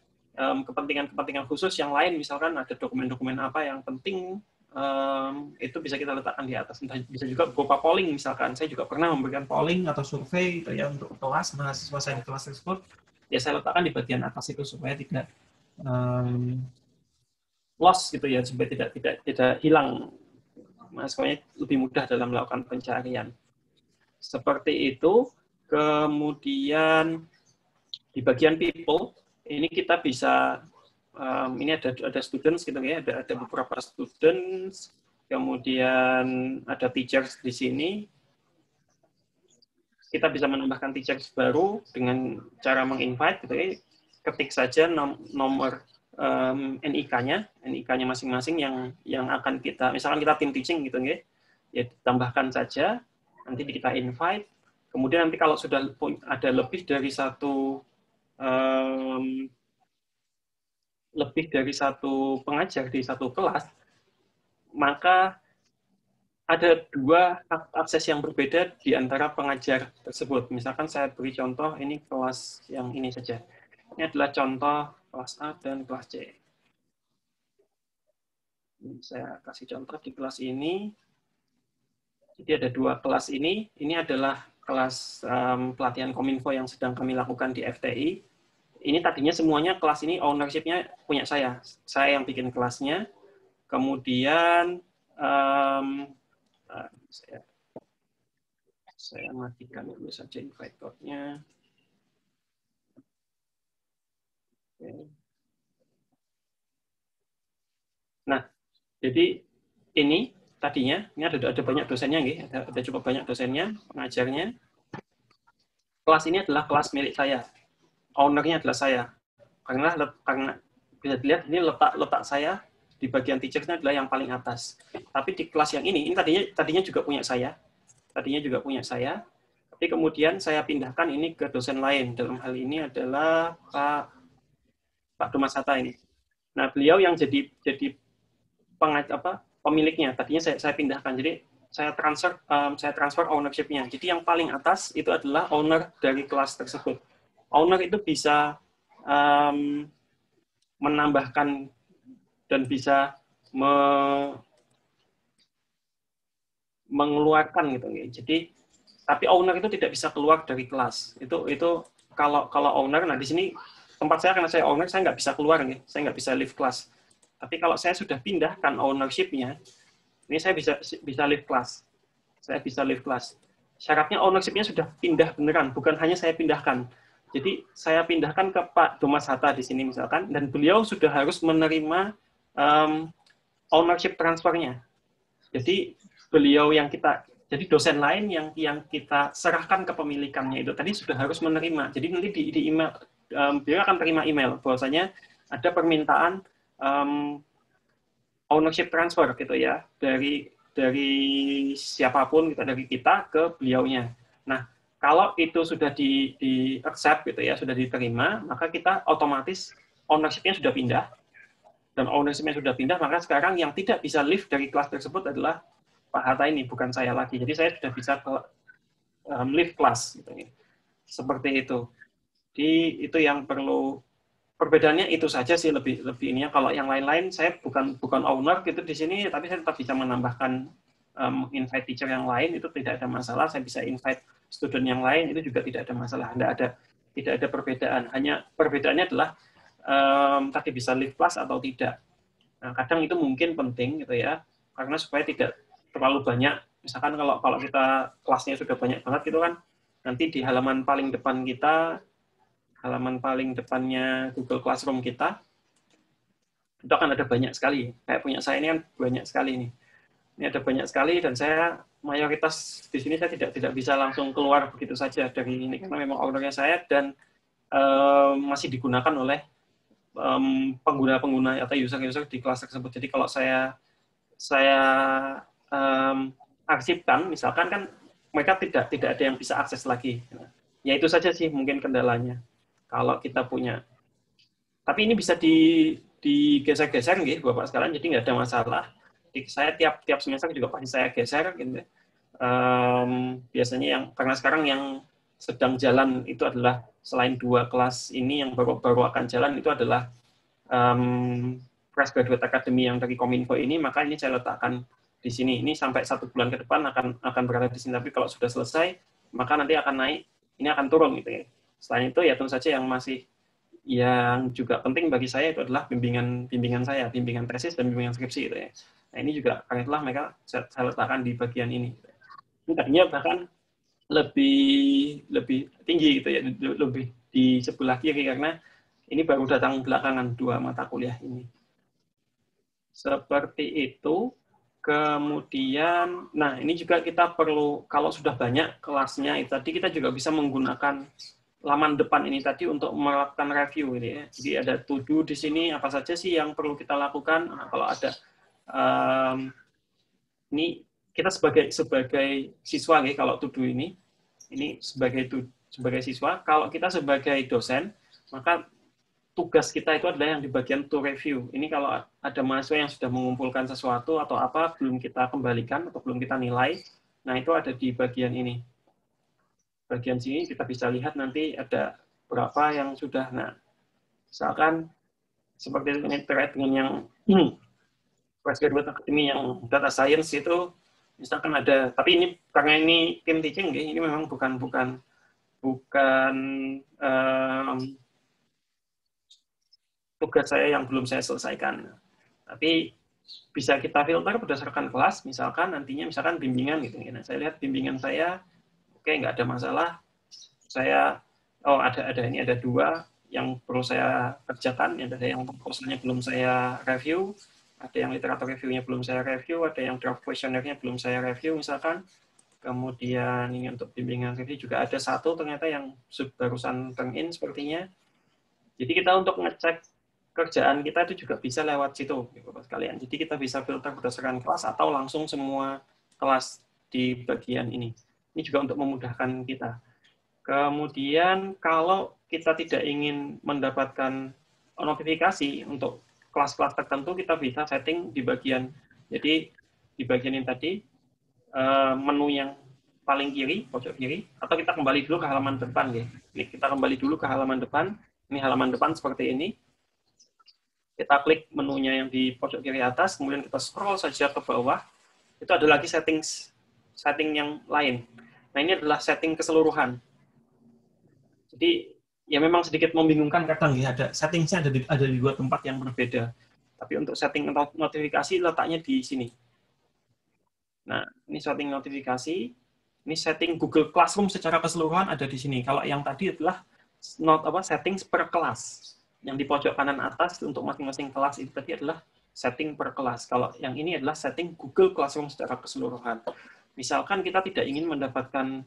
kepentingan khusus yang lain, misalkan ada dokumen-dokumen apa yang penting, itu bisa kita letakkan di atas. Bisa juga berupa polling, misalkan saya juga pernah memberikan polling atau survei itu ya untuk kelas mahasiswa saya di kelas tersebut, ya saya letakkan di bagian atas itu supaya tidak lost gitu ya, supaya tidak hilang, mahasiswanya lebih mudah dalam melakukan pencarian. Seperti itu. Kemudian di bagian people ini kita bisa ini ada students gitu ya, ada beberapa students, kemudian ada teachers di sini. Kita bisa menambahkan teachers baru dengan cara menginvite gitu ya. Ketik saja nomor NIK-nya masing-masing yang akan kita, misalkan kita tim teaching gitu ya. Ya tambahkan saja, nanti kita invite. Kemudian nanti kalau sudah ada lebih dari satu pengajar di satu kelas, maka ada dua akses yang berbeda di antara pengajar tersebut. Misalkan saya beri contoh, ini kelas yang ini saja. Ini adalah contoh kelas A dan kelas C. Saya kasih contoh di kelas ini. Jadi ada dua kelas ini. Ini adalah kelas pelatihan Kominfo yang sedang kami lakukan di FTI. Ini tadinya semuanya kelas ini ownership-nya punya saya. Saya yang bikin kelasnya. Kemudian saya matikan dulu saja invite code-nya. Nah, jadi ini tadinya ini ada banyak dosennya, ada cukup banyak dosennya, pengajarnya. Kelas ini adalah kelas milik saya, ownernya adalah saya. Karena bisa dilihat ini letak saya di bagian teachers-nya adalah yang paling atas. Tapi di kelas yang ini tadinya juga punya saya. Tapi kemudian saya pindahkan ini ke dosen lain. Dalam hal ini adalah Pak Dumas Hatta ini. Nah, beliau yang jadi pemiliknya. Tadinya saya pindahkan. Jadi saya transfer ownership-nya. Jadi yang paling atas itu adalah owner dari kelas tersebut. Owner itu bisa menambahkan dan bisa mengeluarkan gitu. Jadi tapi owner itu tidak bisa keluar dari kelas. Itu kalau owner, nah di sini tempat saya karena saya owner, saya nggak bisa keluar nih, saya nggak bisa leave kelas. Tapi kalau saya sudah pindahkan ownership-nya, ini saya bisa leave kelas. Saya bisa leave kelas. Syaratnya ownership-nya sudah pindah beneran, bukan hanya saya pindahkan. Jadi saya pindahkan ke Pak Dumas Hatta di sini misalkan, dan beliau sudah harus menerima ownership transfernya. Jadi beliau jadi dosen lain yang kita serahkan kepemilikannya itu tadi sudah harus menerima. Jadi nanti di email, beliau akan terima email bahwasanya ada permintaan ownership transfer gitu ya dari siapapun gitu, dari kita ke beliaunya. Nah, kalau itu sudah di accept gitu ya, sudah diterima, maka kita otomatis ownership-nya sudah pindah. Dan ownership-nya sudah pindah, maka sekarang yang tidak bisa leave dari kelas tersebut adalah Pak Hatta ini, bukan saya lagi. Jadi saya sudah bisa leave kelas gitu. Seperti itu. Jadi itu yang perlu, perbedaannya itu saja sih lebih ininya. Kalau yang lain-lain saya bukan owner gitu di sini, tapi saya tetap bisa menambahkan invite teacher yang lain, itu tidak ada masalah. Saya bisa invite student yang lain, itu juga tidak ada masalah. Tidak ada perbedaan. Hanya perbedaannya adalah tadi bisa leave class atau tidak. Nah, kadang itu mungkin penting gitu ya, karena supaya tidak terlalu banyak. Misalkan kalau kita kelasnya sudah banyak banget gitu kan, nanti di halaman paling depan kita, halaman paling depannya Google Classroom kita, itu akan ada banyak sekali. Kayak punya saya ini kan banyak sekali nih. Ini ada banyak sekali dan saya mayoritas di sini saya tidak bisa langsung keluar begitu saja dari ini karena memang ordernya saya dan masih digunakan oleh pengguna-pengguna atau user-user di kelas tersebut. Jadi kalau saya arsipkan, misalkan kan mereka tidak ada yang bisa akses lagi. Ya itu saja sih mungkin kendalanya. Kalau kita punya, tapi ini bisa digeser-geser gitu, Bapak sekalian, jadi nggak ada masalah. Saya tiap semester juga pasti saya geser gitu. Biasanya yang karena sekarang yang sedang jalan itu adalah selain 2 kelas ini yang baru akan jalan itu adalah Fresh Graduate Academy yang dari Kominfo ini, maka ini saya letakkan di sini. Ini sampai 1 bulan ke depan akan berada di sini. Tapi kalau sudah selesai, maka nanti akan naik, ini akan turun gitu ya. Selain itu ya tentu saja yang juga penting bagi saya itu adalah bimbingan saya, bimbingan tesis dan bimbingan skripsi gitu ya. Nah ini juga karena itulah mereka saya letakkan di bagian ini. Ini tadinya bahkan lebih tinggi gitu ya, lebih di sebelah kiri karena ini baru datang belakangan 2 mata kuliah ini. Seperti itu. Kemudian, nah ini juga kita perlu, kalau sudah banyak kelasnya, itu tadi kita juga bisa menggunakan laman depan ini tadi untuk melakukan review. Gitu ya. Jadi ada to-do di sini, apa saja sih yang perlu kita lakukan. Nah, kalau ada, ini kita sebagai siswa, gitu, kalau to-do ini sebagai siswa, kalau kita sebagai dosen, maka tugas kita itu adalah yang di bagian to review. Ini kalau ada mahasiswa yang sudah mengumpulkan sesuatu atau apa, belum kita kembalikan atau belum kita nilai, nah itu ada di bagian ini. Bagian sini kita bisa lihat nanti ada berapa yang sudah. Nah, misalkan seperti ini terkait dengan yang Fresh Graduate Academy yang data science itu, misalkan ada, tapi ini karena ini tim teaching, ini memang bukan tugas saya yang belum saya selesaikan. Tapi bisa kita filter berdasarkan kelas, misalkan nantinya bimbingan gitu. Nah, saya lihat bimbingan saya, oke, nggak ada masalah. Saya, ada 2 yang perlu saya kerjakan, ada yang proposalnya belum saya review, ada yang literatur review-nya belum saya review, ada yang draft questionnaire-nya belum saya review misalkan. Kemudian ini untuk bimbingan review juga ada 1 ternyata yang barusan turn in sepertinya. Jadi kita untuk ngecek kerjaan kita itu juga bisa lewat situ, Bapak sekalian. Jadi kita bisa filter berdasarkan kelas atau langsung semua kelas di bagian ini. Ini juga untuk memudahkan kita. Kemudian kalau kita tidak ingin mendapatkan notifikasi untuk kelas-kelas tertentu, kita bisa setting di bagian, jadi di bagian ini tadi, menu yang paling kiri, pojok kiri, atau kita kembali dulu ke halaman depan. Ya. Ini kita kembali dulu ke halaman depan. Ini halaman depan seperti ini. Kita klik menunya yang di pojok kiri atas, kemudian kita scroll saja ke bawah, itu ada lagi setting yang lain. Nah, ini adalah setting keseluruhan. Jadi, ya memang sedikit membingungkan kadang ya, ada setting-nya ada di 2 tempat yang berbeda. Tapi untuk setting notifikasi letaknya di sini. Nah, ini setting notifikasi, ini setting Google Classroom secara keseluruhan ada di sini. Kalau yang tadi adalah setting per kelas. Yang di pojok kanan atas untuk masing-masing kelas itu tadi adalah setting per kelas. Kalau yang ini adalah setting Google Classroom secara keseluruhan. Misalkan kita tidak ingin mendapatkan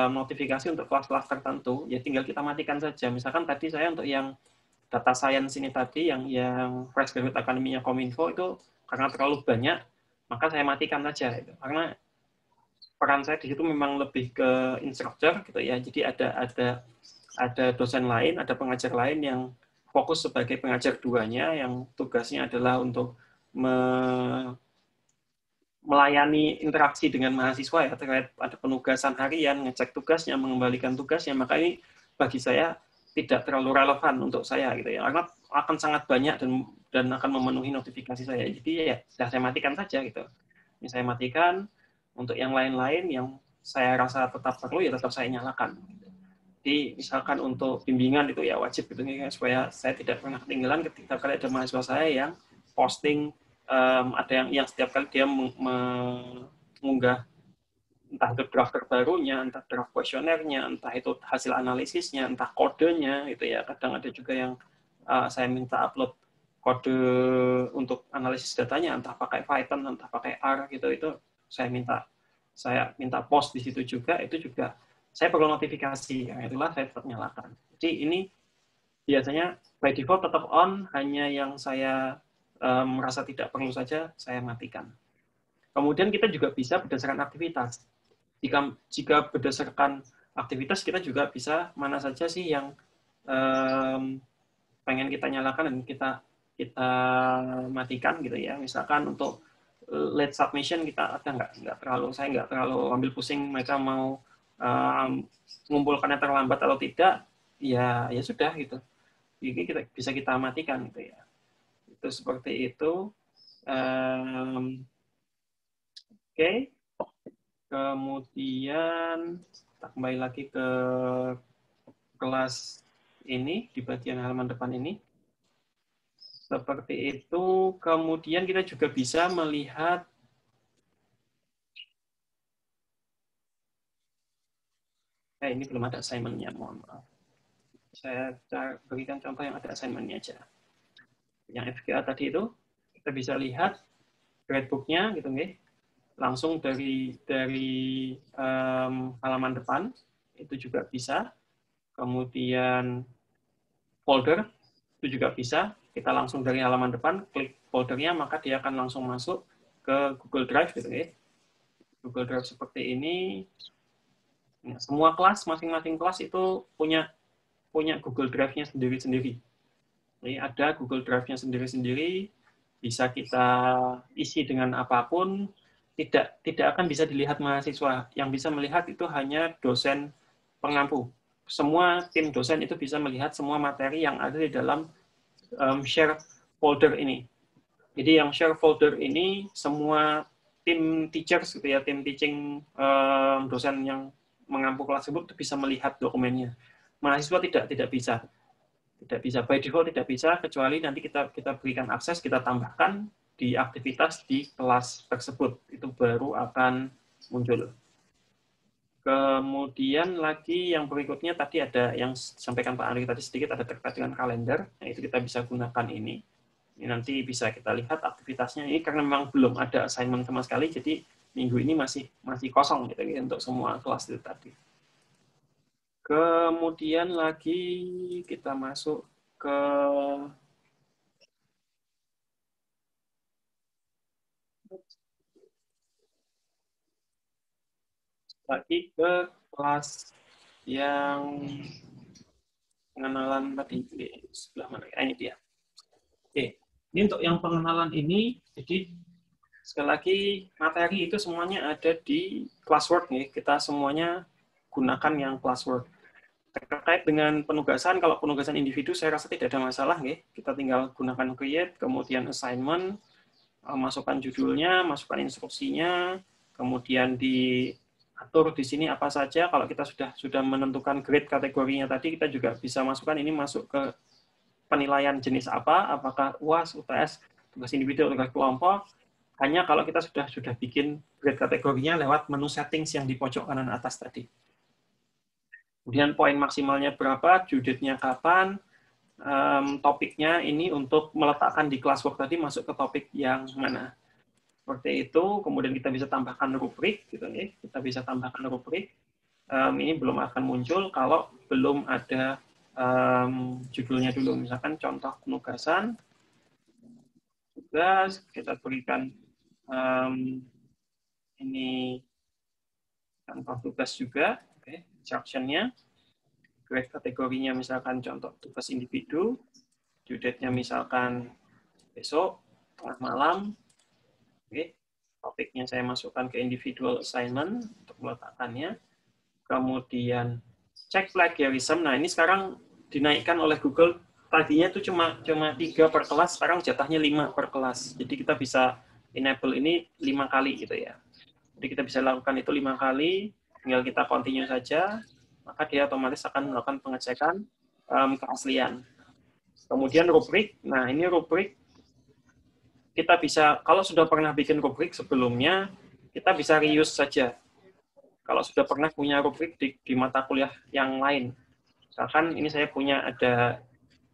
notifikasi untuk kelas-kelas tertentu, ya tinggal kita matikan saja. Misalkan tadi saya untuk yang data science ini tadi, yang Fresh Graduate Academy-nya Kominfo itu karena terlalu banyak, maka saya matikan saja. Karena peran saya di situ memang lebih ke instructor gitu ya. Jadi ada dosen lain, ada pengajar lain yang fokus sebagai pengajar 2-nya yang tugasnya adalah untuk melayani interaksi dengan mahasiswa ya, terkait ada penugasan harian, ngecek tugasnya, mengembalikan tugasnya, maka ini bagi saya tidak terlalu relevan untuk saya gitu ya, karena akan sangat banyak dan akan memenuhi notifikasi saya. Jadi ya saya matikan saja gitu. Ini saya matikan. Untuk yang lain-lain yang saya rasa tetap perlu ya tetap saya nyalakan. Jadi misalkan untuk bimbingan itu ya wajib gitu ya, supaya saya tidak pernah ketinggalan ketika ada mahasiswa saya yang posting, ada yang setiap kali dia mengunggah entah itu draft terbarunya, entah draft kuesionernya, entah itu hasil analisisnya, entah kodenya gitu ya. Kadang ada juga yang saya minta upload kode untuk analisis datanya, entah pakai Python, entah pakai R gitu, itu saya minta post di situ juga, itu juga saya perlu notifikasi, ya itulah saya tetap nyalakan. Jadi ini biasanya by default tetap on, hanya yang saya merasa tidak perlu saja saya matikan. Kemudian kita juga bisa berdasarkan aktivitas. Jika berdasarkan aktivitas, kita juga bisa mana saja sih yang pengen kita nyalakan dan kita matikan gitu ya. Misalkan untuk late submission kita ada saya nggak terlalu ambil pusing mereka mau mengumpulkannya terlambat atau tidak, ya sudah gitu. Ini bisa kita matikan gitu ya. Itu seperti itu. Oke. Kemudian kita kembali lagi ke kelas ini di bagian halaman depan ini. Seperti itu. Kemudian kita juga bisa melihat ini belum ada assignment-nya, mohon maaf. Saya berikan contoh yang ada assignment-nya aja. Yang FGA tadi itu kita bisa lihat gradebook-nya gitu nggih. Langsung dari halaman depan itu juga bisa. Kemudian folder itu juga bisa. Kita langsung dari halaman depan klik foldernya, maka dia akan langsung masuk ke Google Drive gitu ya. Google Drive seperti ini. Nah, semua kelas, masing-masing kelas itu punya Google Drive-nya sendiri-sendiri. Jadi ada Google Drive-nya sendiri-sendiri, bisa kita isi dengan apapun. Tidak akan bisa dilihat mahasiswa. Yang bisa melihat itu hanya dosen pengampu. Semua tim dosen itu bisa melihat semua materi yang ada di dalam share folder ini. Jadi yang share folder ini semua tim teachers gitu ya, tim teaching dosen yang mengampu kelas tersebut itu bisa melihat dokumennya. Mahasiswa tidak bisa. Tidak bisa, by default tidak bisa, kecuali nanti kita berikan akses, kita tambahkan di aktivitas di kelas tersebut. Itu baru akan muncul. Kemudian lagi yang berikutnya tadi ada yang disampaikan Pak Andri tadi sedikit, ada terkait dengan kalender. Nah, itu kita bisa gunakan ini. Ini nanti bisa kita lihat aktivitasnya. Ini karena memang belum ada assignment sama sekali, jadi minggu ini masih kosong gitu ya, untuk semua kelas itu tadi. Kemudian lagi kita masuk ke kelas yang pengenalan tadi di sebelah mana? Ini dia. Oke, ini untuk yang pengenalan ini, jadi sekali lagi materi itu semuanya ada di classwork nih. Kita semuanya gunakan yang classwork. Terkait dengan penugasan, kalau penugasan individu saya rasa tidak ada masalah nih. Kita tinggal gunakan create, kemudian assignment, masukkan judulnya, masukkan instruksinya, kemudian diatur di sini apa saja. Kalau kita sudah menentukan grade kategorinya tadi, kita juga bisa masukkan ini masuk ke penilaian jenis apa, apakah UAS, UTS, tugas individu, tugas kelompok. Hanya kalau kita sudah bikin grade kategorinya lewat menu settings yang di pojok kanan atas tadi. Kemudian poin maksimalnya berapa, due date-nya kapan, topiknya ini untuk meletakkan di classwork tadi masuk ke topik yang mana. Seperti itu, kemudian kita bisa tambahkan rubrik, gitu ya. Kita bisa tambahkan rubrik. Ini belum akan muncul kalau belum ada judulnya dulu. Misalkan contoh penugasan, tugas, kita berikan ini contoh tugas juga, oke, instruction-nya. Grade kategorinya misalkan contoh tugas individu, due date-nya misalkan besok, tengah malam, oke. Topiknya saya masukkan ke individual assignment untuk meletakkannya. Kemudian cek plagiarism. Nah, ini sekarang dinaikkan oleh Google. Tadinya itu cuma 3 per kelas, sekarang jatahnya 5 per kelas. Jadi kita bisa enable ini 5 kali gitu ya. Jadi kita bisa lakukan itu 5 kali, tinggal kita continue saja, maka dia otomatis akan melakukan pengecekan keaslian. Kemudian rubrik. Nah, ini rubrik kita bisa, kalau sudah pernah bikin rubrik sebelumnya, kita bisa reuse saja. Kalau sudah pernah punya rubrik di mata kuliah yang lain. Misalkan ini saya punya ada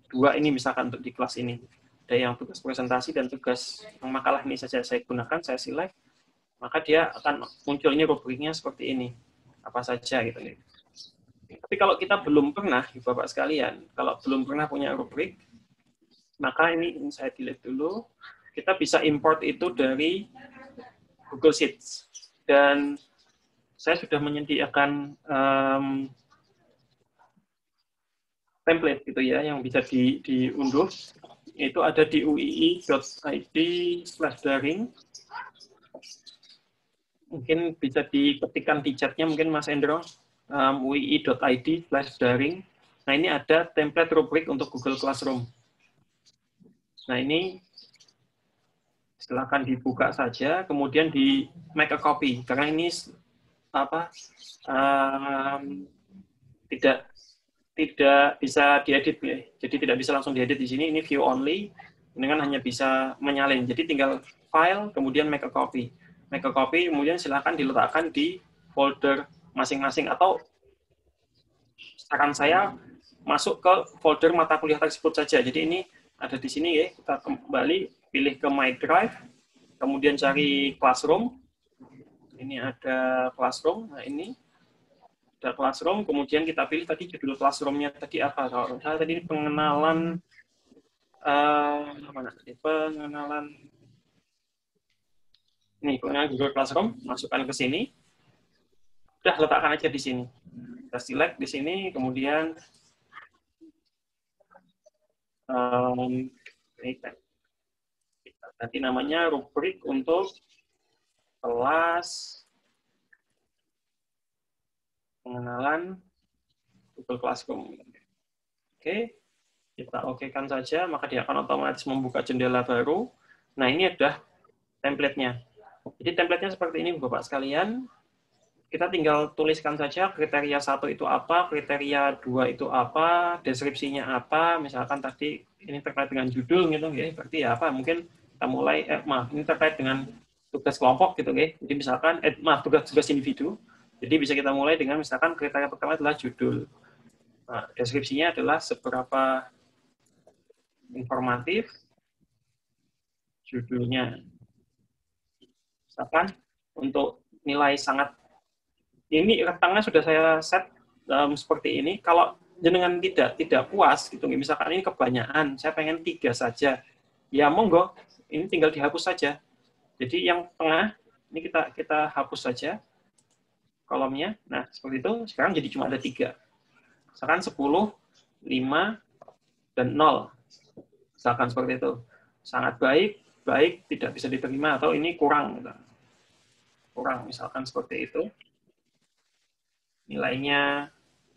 2 ini misalkan untuk di kelas ini. ada yang tugas presentasi dan tugas yang makalah ini saja saya gunakan, saya select, maka dia akan muncul ini rubriknya seperti ini, apa saja gitu. Tapi kalau kita belum pernah, Bapak sekalian, kalau belum pernah punya rubrik, maka ini saya delete dulu, kita bisa import itu dari Google Sheets. Dan saya sudah menyediakan template gitu ya, yang bisa diunduh. Itu ada di uii.id/daring. Mungkin bisa diketikkan di chatnya mungkin Mas Endro, uii.id/daring. Nah, ini ada template rubrik untuk Google Classroom. Nah, ini silakan dibuka saja, kemudian di make a copy, karena ini tidak bisa diedit ya. Jadi tidak bisa langsung diedit di sini, ini view only, dengan hanya bisa menyalin. Jadi tinggal file, kemudian make a copy. Make a copy, kemudian silakan diletakkan di folder masing-masing, atau saran saya masuk ke folder mata kuliah tersebut saja. Jadi ini ada di sini ya, kita kembali pilih ke My Drive, kemudian cari Classroom. Ini ada Classroom. Nah, ini ada Classroom, kemudian kita pilih tadi judul Classroom-nya tadi apa. Kalau misalnya tadi pengenalan pengenalan Google Classroom, masukkan ke sini. Udah, letakkan aja di sini. Kita select di sini, kemudian nanti namanya rubrik untuk kelas pengenalan Google Classroom. Oke, kita oke-kan saja, maka dia akan otomatis membuka jendela baru. Nah, ini ada template-nya. Jadi template-nya seperti ini, Bapak sekalian. Kita tinggal tuliskan saja kriteria 1 itu apa, kriteria 2 itu apa, deskripsinya apa. Misalkan tadi ini terkait dengan judul gitu, ya, berarti ya apa? Mungkin kita mulai, ini terkait dengan tugas kelompok gitu, ya. Jadi misalkan, tugas individu. Jadi bisa kita mulai dengan misalkan kriteria pertama adalah judul. Nah, deskripsinya adalah seberapa informatif judulnya. Misalkan untuk nilai sangat, ini rentangnya sudah saya set seperti ini. Kalau jenengan tidak puas gitu, misalkan ini kebanyakan, saya pengen 3 saja, ya monggo, ini tinggal dihapus saja. Jadi yang tengah ini kita hapus saja kolomnya. Nah, seperti itu. Sekarang jadi cuma ada 3. Misalkan 10, 5, dan 0. Misalkan seperti itu. Sangat baik, tidak bisa diterima, atau ini kurang. Kurang, misalkan seperti itu. Nilainya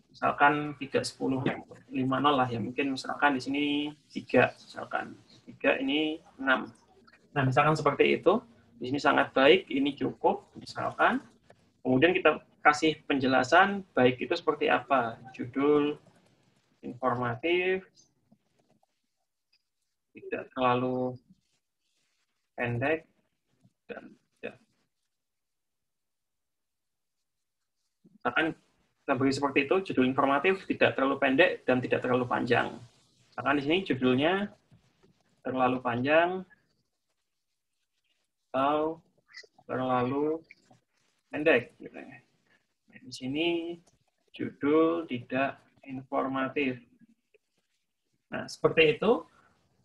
misalkan 3, 10, 5, 0 lah ya. Mungkin misalkan di sini 3. Misalkan 3, ini 6. Nah, misalkan seperti itu. Di sini sangat baik, ini cukup. Misalkan. Kemudian kita kasih penjelasan, baik itu seperti apa. Judul, informatif, tidak terlalu pendek, dan ya. Misalkan kita beri seperti itu, judul informatif, tidak terlalu pendek, dan tidak terlalu panjang. Misalkan di sini judulnya terlalu panjang, atau terlalu pendek. Gitu. Nah, di sini judul tidak informatif. Nah, seperti itu.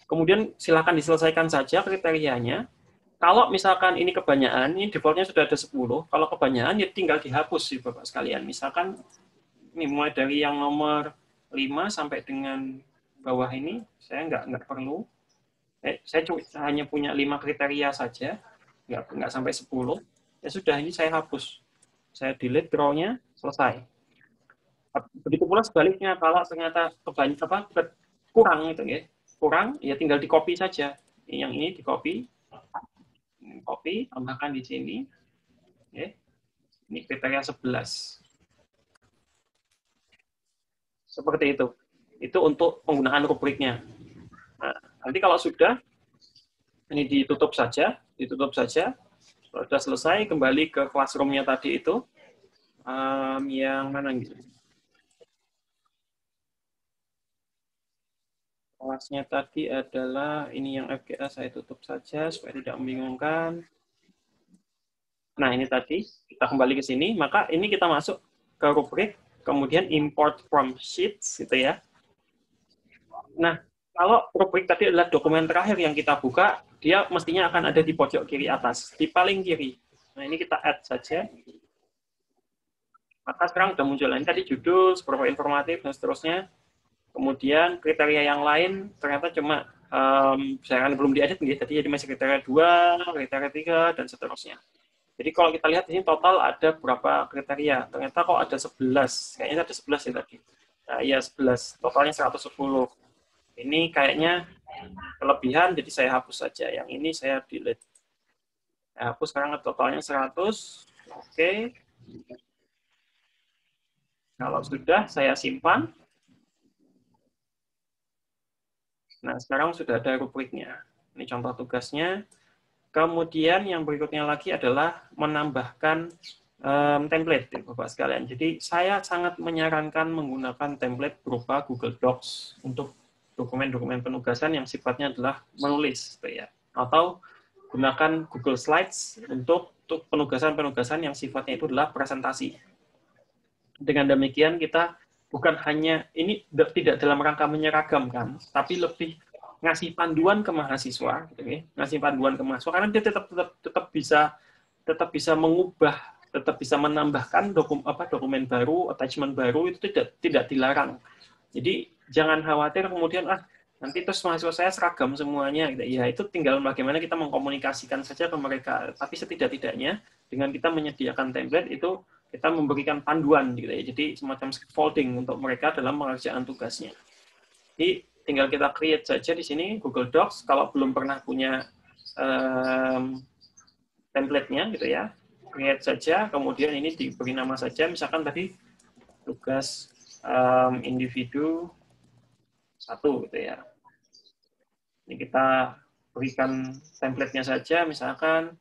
Kemudian silakan diselesaikan saja kriterianya. Kalau misalkan ini kebanyakan, ini defaultnya sudah ada 10. Kalau kebanyakan, ya tinggal dihapus sih Bapak sekalian. Misalkan ini mulai dari yang nomor 5 sampai dengan bawah ini, saya nggak perlu. Saya hanya punya 5 kriteria saja, nggak sampai 10. Ya sudah, ini saya hapus. Saya delete draw-nya, selesai. Begitu pula sebaliknya, kalau ternyata kurang itu ya, kurang, ya tinggal di-copy saja. Yang ini di-copy, tambahkan di sini. Ya. Ini kriteria 11. Seperti itu. Itu untuk penggunaan rubriknya. Nah, nanti kalau sudah, ini ditutup saja. Kalau sudah selesai, kembali ke classroom-nya tadi itu. Yang mana gitu? Kelasnya tadi adalah ini yang FGA saya tutup saja supaya tidak membingungkan. Nah, ini tadi kita kembali ke sini, maka ini kita masuk ke rubrik, kemudian import from sheets gitu ya. Nah, kalau rubrik tadi adalah dokumen terakhir yang kita buka, dia mestinya akan ada di pojok kiri atas, di paling kiri. Nah, ini kita add saja. Maka sekarang sudah muncul. Ini tadi judul, seberapa informatif, dan seterusnya. Kemudian kriteria yang lain ternyata cuma saya kan belum diedit nih, jadi masih kriteria 2, kriteria 3 dan seterusnya. Jadi kalau kita lihat di sini total ada berapa kriteria. Ternyata kok ada 11. Kayaknya ada 11 ya tadi. Nah, iya 11. Totalnya 110. Ini kayaknya kelebihan jadi saya hapus saja. Yang ini saya delete. Saya hapus sekarang totalnya 100. Oke. Kalau sudah saya simpan. Nah, sekarang sudah ada rubriknya. Ini contoh tugasnya. Kemudian yang berikutnya lagi adalah menambahkan template, Bapak sekalian. Jadi saya sangat menyarankan menggunakan template berupa Google Docs untuk dokumen-dokumen penugasan yang sifatnya adalah menulis, gitu ya. Atau gunakan Google Slides untuk penugasan-penugasan yang sifatnya itu adalah presentasi. Dengan demikian kita bukan hanya ini tidak dalam rangka menyeragamkan, tapi lebih ngasih panduan ke mahasiswa, gitu ya. Ngasih panduan ke mahasiswa karena dia tetap bisa mengubah, tetap bisa menambahkan dokumen baru, attachment baru itu tidak dilarang. Jadi jangan khawatir kemudian nanti terus mahasiswa saya seragam semuanya, gitu. Ya itu tinggal bagaimana kita mengkomunikasikan saja ke mereka. Tapi setidak-tidaknya dengan kita menyediakan template itu kita memberikan panduan, gitu ya. Jadi semacam scaffolding untuk mereka dalam pengerjaan tugasnya. Jadi tinggal kita create saja di sini Google Docs. Kalau belum pernah punya template-nya, gitu ya, create saja. Kemudian ini diberi nama saja, misalkan tadi tugas individu 1, gitu ya. Ini kita berikan template-nya saja, misalkan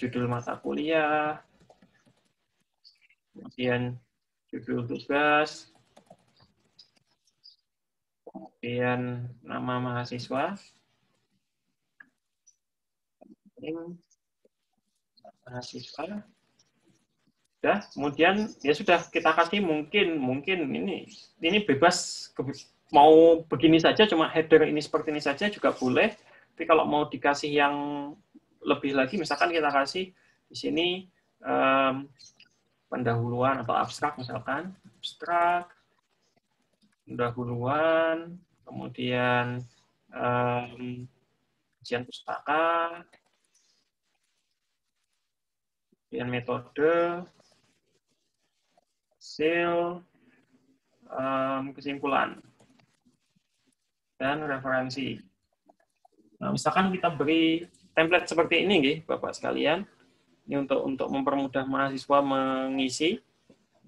judul mata kuliah, kemudian judul tugas, kemudian nama mahasiswa, sudah, kemudian ya sudah kita kasih mungkin ini bebas mau begini saja, cuma header ini seperti ini saja juga boleh. Tapi kalau mau dikasih yang lebih lagi, misalkan kita kasih di sini pendahuluan atau abstrak, misalkan abstrak, pendahuluan, kemudian ujian pustaka, kemudian metode, hasil, kesimpulan, dan referensi. Nah, misalkan kita beri template seperti ini, Bapak sekalian, ini untuk mempermudah mahasiswa mengisi.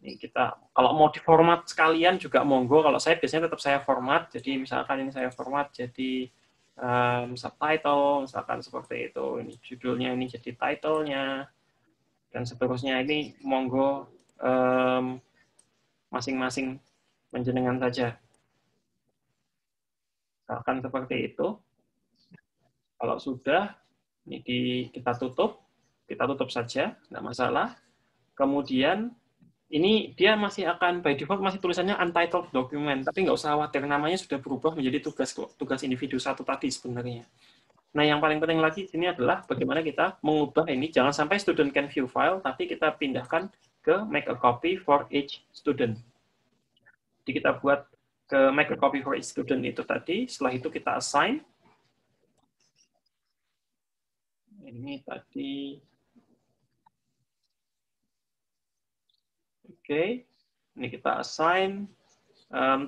Ini kita kalau mau diformat sekalian juga monggo. Kalau saya biasanya tetap saya format. Jadi misalkan ini saya format jadi subtitle, misalkan seperti itu. Ini judulnya ini jadi title-nya dan seterusnya. Ini monggo masing-masing panjenengan saja. Misalkan seperti itu. Kalau sudah, ini kita tutup saja, tidak masalah. Kemudian ini dia masih akan by default masih tulisannya untitled document, tapi nggak usah khawatir, namanya sudah berubah menjadi tugas individu 1 tadi sebenarnya. Nah, yang paling penting lagi di sini adalah bagaimana kita mengubah ini, jangan sampai student can view file, tapi kita pindahkan ke make a copy for each student. Jadi kita buat ke make a copy for each student itu tadi, setelah itu kita assign. Ini tadi. Oke, ini kita assign.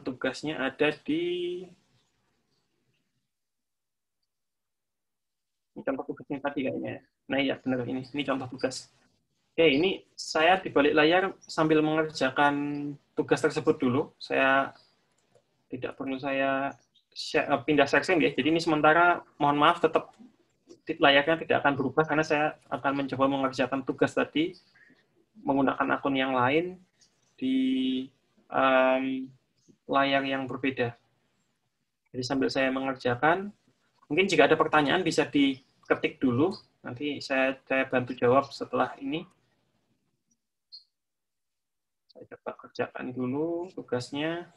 Tugasnya ada di ini contoh tugasnya tadi kayaknya. Nah iya benar, ini contoh tugas. Oke, ini saya di balik layar sambil mengerjakan tugas tersebut dulu. Saya tidak perlu saya pindah sharing ya. Jadi ini sementara mohon maaf tetap layarnya tidak akan berubah karena saya akan mencoba mengerjakan tugas tadi menggunakan akun yang lain di layar yang berbeda. Jadi sambil saya mengerjakan, mungkin jika ada pertanyaan bisa diketik dulu, nanti saya bantu jawab setelah ini. Saya coba kerjakan dulu tugasnya.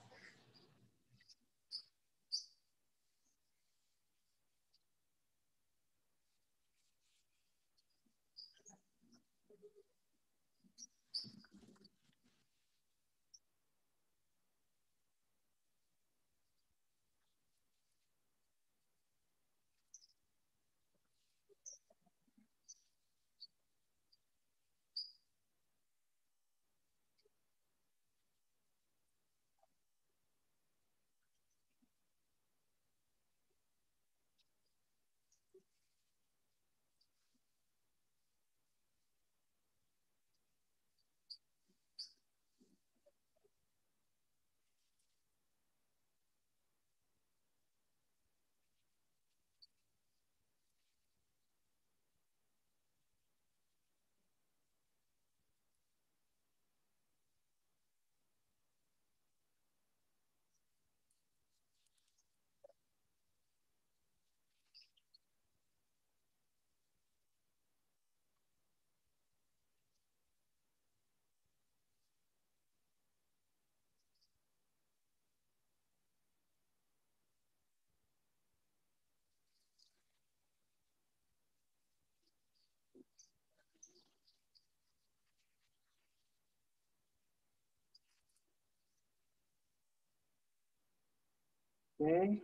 Oke.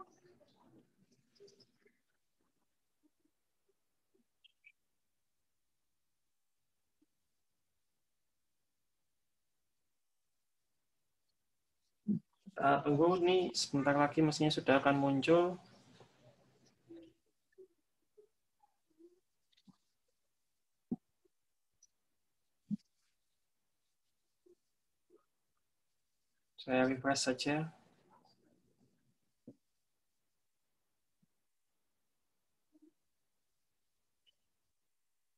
Kita tunggu nih, sebentar lagi mesinnya sudah akan muncul. Saya refresh saja.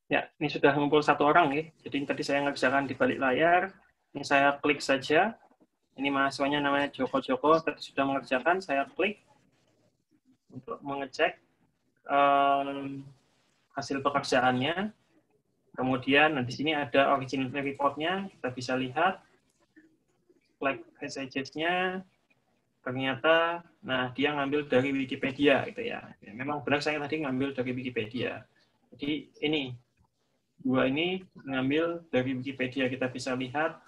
Ya, ini sudah ngumpul satu orang nih. Jadi tadi saya ngerjakan di balik layar. Ini saya klik saja. Ini mahasiswanya namanya Joko Joko. Tadi sudah mengerjakan, saya klik untuk mengecek hasil pekerjaannya. Kemudian di sini ada original report-nya. Kita bisa lihat flag passages-nya. Ternyata, nah dia ngambil dari Wikipedia gitu ya. Memang benar saya tadi ngambil dari Wikipedia. Jadi ini dua ini ngambil dari Wikipedia, kita bisa lihat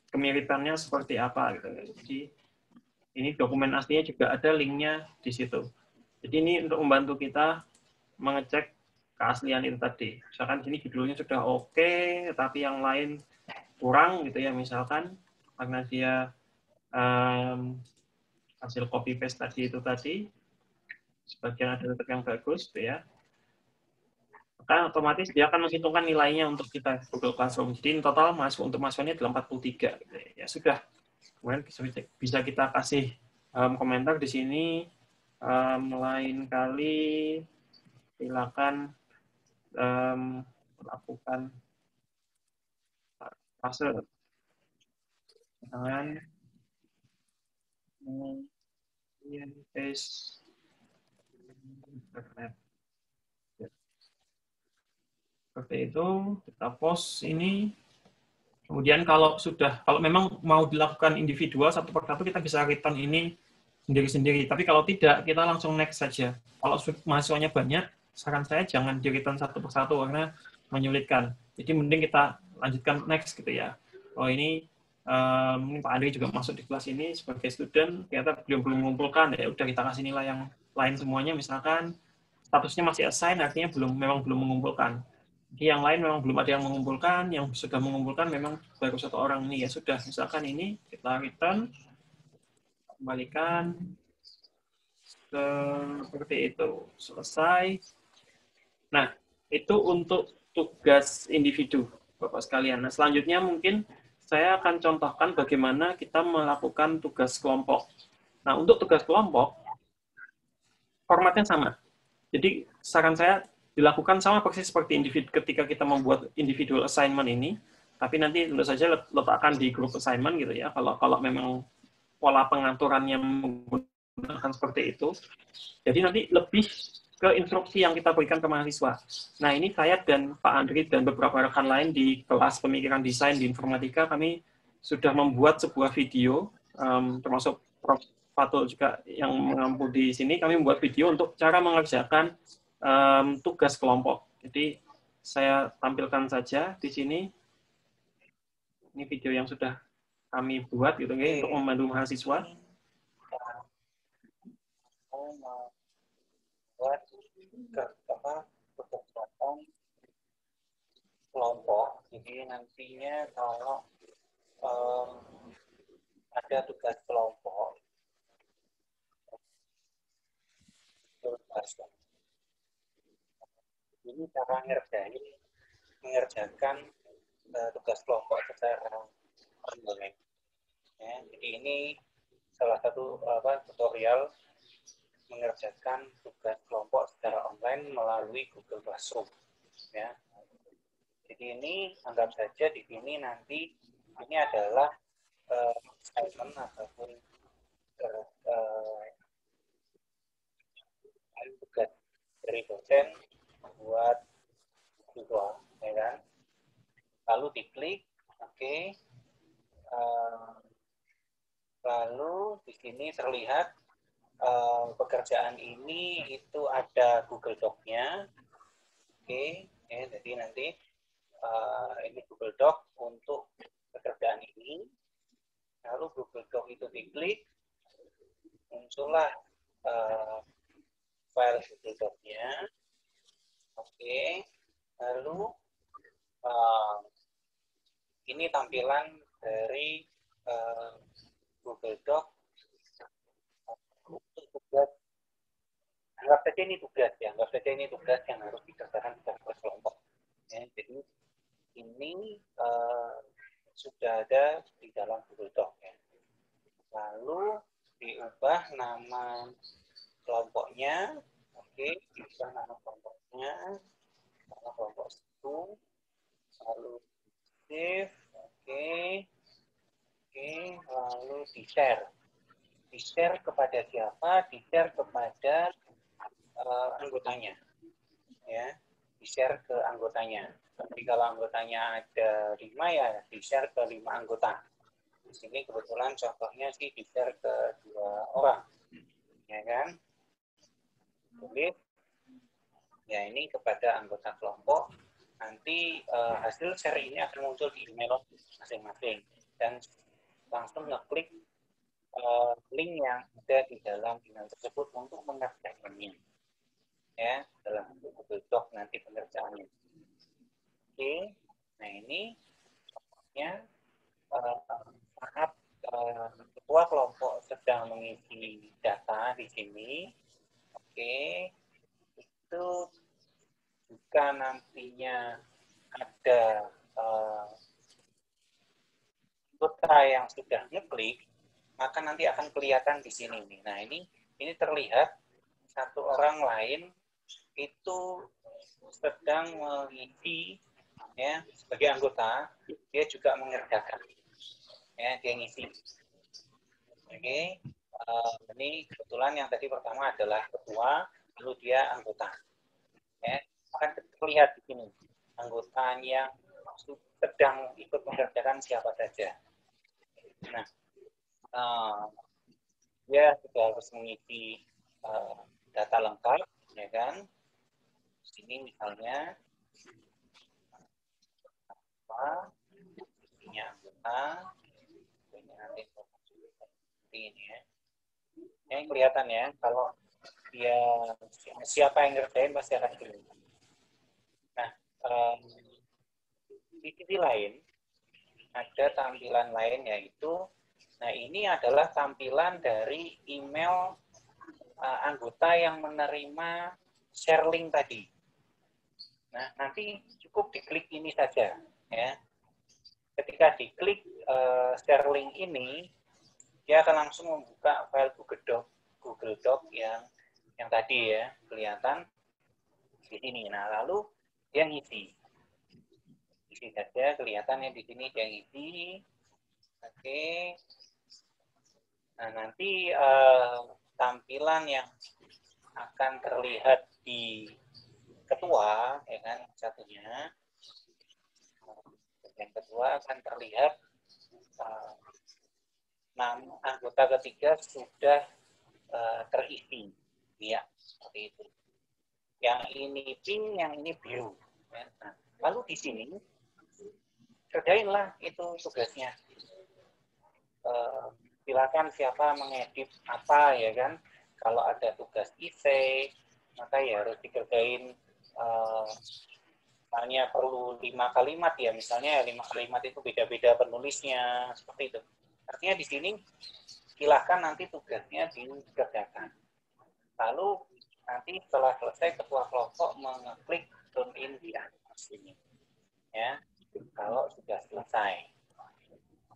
kemiripannya seperti apa gitu. Jadi ini dokumen aslinya juga ada linknya di situ. Jadi ini untuk membantu kita mengecek keaslian itu tadi. Misalkan sini judulnya sudah oke, tapi yang lain kurang gitu ya, misalkan karena dia hasil copy paste tadi itu tadi, sebagian ada tetap yang bagus gitu ya. Maka otomatis dia akan menghitungkan nilainya untuk kita Google Classroom. Jadi total masuk untuk mahasiswanya adalah 43. Gitu ya. Ya sudah. Kemudian bisa kita kasih komentar di sini. Lain kali silakan lakukan fase dengan paste internet. Seperti itu, kita post ini. Kemudian kalau memang mau dilakukan individual satu per satu, kita bisa return ini sendiri-sendiri. Tapi kalau tidak, kita langsung next saja. Kalau mahasiswanya banyak, saran saya jangan di return satu per satu karena menyulitkan. Jadi mending kita lanjutkan next gitu ya. Oh ini Pak Andri juga masuk di kelas ini sebagai student, ternyata belum mengumpulkan, ya udah kita kasih nilai yang lain semuanya, misalkan statusnya masih assign, artinya memang belum mengumpulkan. Jadi yang lain memang belum ada yang mengumpulkan, yang sudah mengumpulkan memang baru satu orang ini, ya sudah, misalkan ini kita return, kembalikan, seperti itu, selesai. Nah, itu untuk tugas individu, Bapak sekalian. Nah, selanjutnya mungkin saya akan contohkan bagaimana kita melakukan tugas kelompok. Nah, untuk tugas kelompok, formatnya sama. Jadi, saran saya dilakukan sama persis seperti individu ketika kita membuat individual assignment ini, tapi nanti tentu saja letakkan di grup assignment gitu ya, kalau memang pola pengaturannya menggunakan menggunakan seperti itu. Jadi nanti lebih ke instruksi yang kita berikan ke mahasiswa. Nah, ini saya dan Pak Andri dan beberapa rekan lain di kelas pemikiran desain di informatika, kami sudah membuat sebuah video, termasuk Prof. Fatul juga yang mengampu di sini, kami membuat video untuk cara mengerjakan tugas kelompok. Jadi, saya tampilkan saja di sini. Ini video yang sudah kami buat gitu, untuk membantu mahasiswa. Buat kegiatan kelompok. Jadi nantinya kalau ada tugas kelompok, ini cara mengerjakan tugas kelompok secara online. Ya, jadi ini salah satu tutorial mengerjakan tugas kelompok secara online melalui Google Classroom. Ya. Jadi ini anggap saja di sini nanti ini adalah assignment ataupun tugas dari dosen buat siswa, ya kan? Lalu diklik, oke. Lalu di sini terlihat pekerjaan ini itu ada Google Doc-nya, oke. Jadi nanti ini Google Doc untuk pekerjaan ini. Lalu Google Doc itu diklik, muncullah file Google Doc-nya. Oke. Lalu ini tampilan dari Google Doc untuk tugas. Anggap saja ini tugas ya, anggap saja ini tugas yang harus dikerjakan secara berkelompok. Ya, jadi ini sudah ada di dalam Google Doc ya. Lalu diubah nama kelompoknya, oke, diubah nama kelompoknya, nama kelompok itu, lalu save, oke, lalu di-share kepada siapa? Di-share kepada anggotanya, ya, di-share ke anggotanya. Tapi kalau anggotanya ada 5 ya di-share ke 5 anggota. Di sini kebetulan contohnya sih di-share ke 2 orang, ya kan? Oke, ya ini kepada anggota kelompok. Nanti hasil share ini akan muncul di email masing-masing dan langsung ngeklik link yang ada di dalam email tersebut untuk mengerjakannya, ya, dalam Google Doc nanti pengerjaannya. Oke, nah ini contohnya saat ketua kelompok sedang mengisi data di sini. Oke, itu jika nantinya ada anggota yang sudah ngeklik, maka nanti akan kelihatan di sini nih. Nah, ini terlihat satu orang lain itu sedang mengisi, ya, sebagai anggota, dia juga mengerjakan, ya, dia ngisi. Oke, ini kebetulan yang tadi pertama adalah ketua, lalu dia anggota. Ya, akan terlihat di sini anggota yang sedang ikut mengerjakan siapa saja. Nah, dia juga harus mengisi data lengkap, ya kan? Di sini misalnya isinya anggota, ini nanti seperti ini ya. Ini kelihatan ya, kalau dia siapa yang ngerjain pasti akan kelihatan. Nah, di sisi lain ada tampilan lain yaitu, nah ini adalah tampilan dari email anggota yang menerima share link tadi. Nah, nanti cukup diklik ini saja, ya. Ketika diklik share link ini, dia akan langsung membuka file Google Doc yang tadi ya kelihatan di sini. Nah, lalu dia ngisi saja, kelihatannya di sini dia ngisi. Oke. Nah, nanti tampilan yang akan terlihat di ketua, ya kan, satunya. Yang kedua akan terlihat anggota ketiga sudah terisi, ya, seperti itu. Yang ini pink, yang ini biru. Ya. Nah, lalu di sini kerjainlah itu tugasnya. Silakan siapa mengedit apa, ya kan. Kalau ada tugas essay, maka ya harus dikerjain. Misalnya perlu 5 kalimat ya, misalnya 5 kalimat itu beda-beda penulisnya, seperti itu. Artinya di sini silahkan nanti tugasnya dikerjakan. Lalu nanti setelah selesai ketua kelompok mengeklik tune in di atas ini. Ya, kalau sudah selesai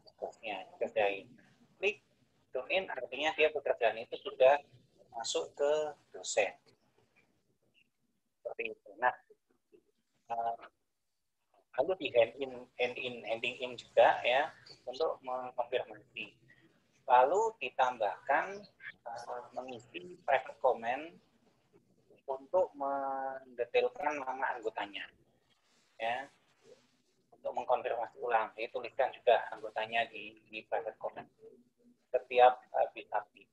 tugasnya dikerjain. Klik tune in artinya dia pekerjaan itu sudah masuk ke dosen. Seperti itu. Nah, lalu di handing in juga ya untuk mengkonfirmasi. Lalu ditambahkan mengisi private comment untuk mendetailkan nama anggotanya, ya, untuk mengkonfirmasi ulang. Jadi tuliskan juga anggotanya di private comment setiap habis aktif,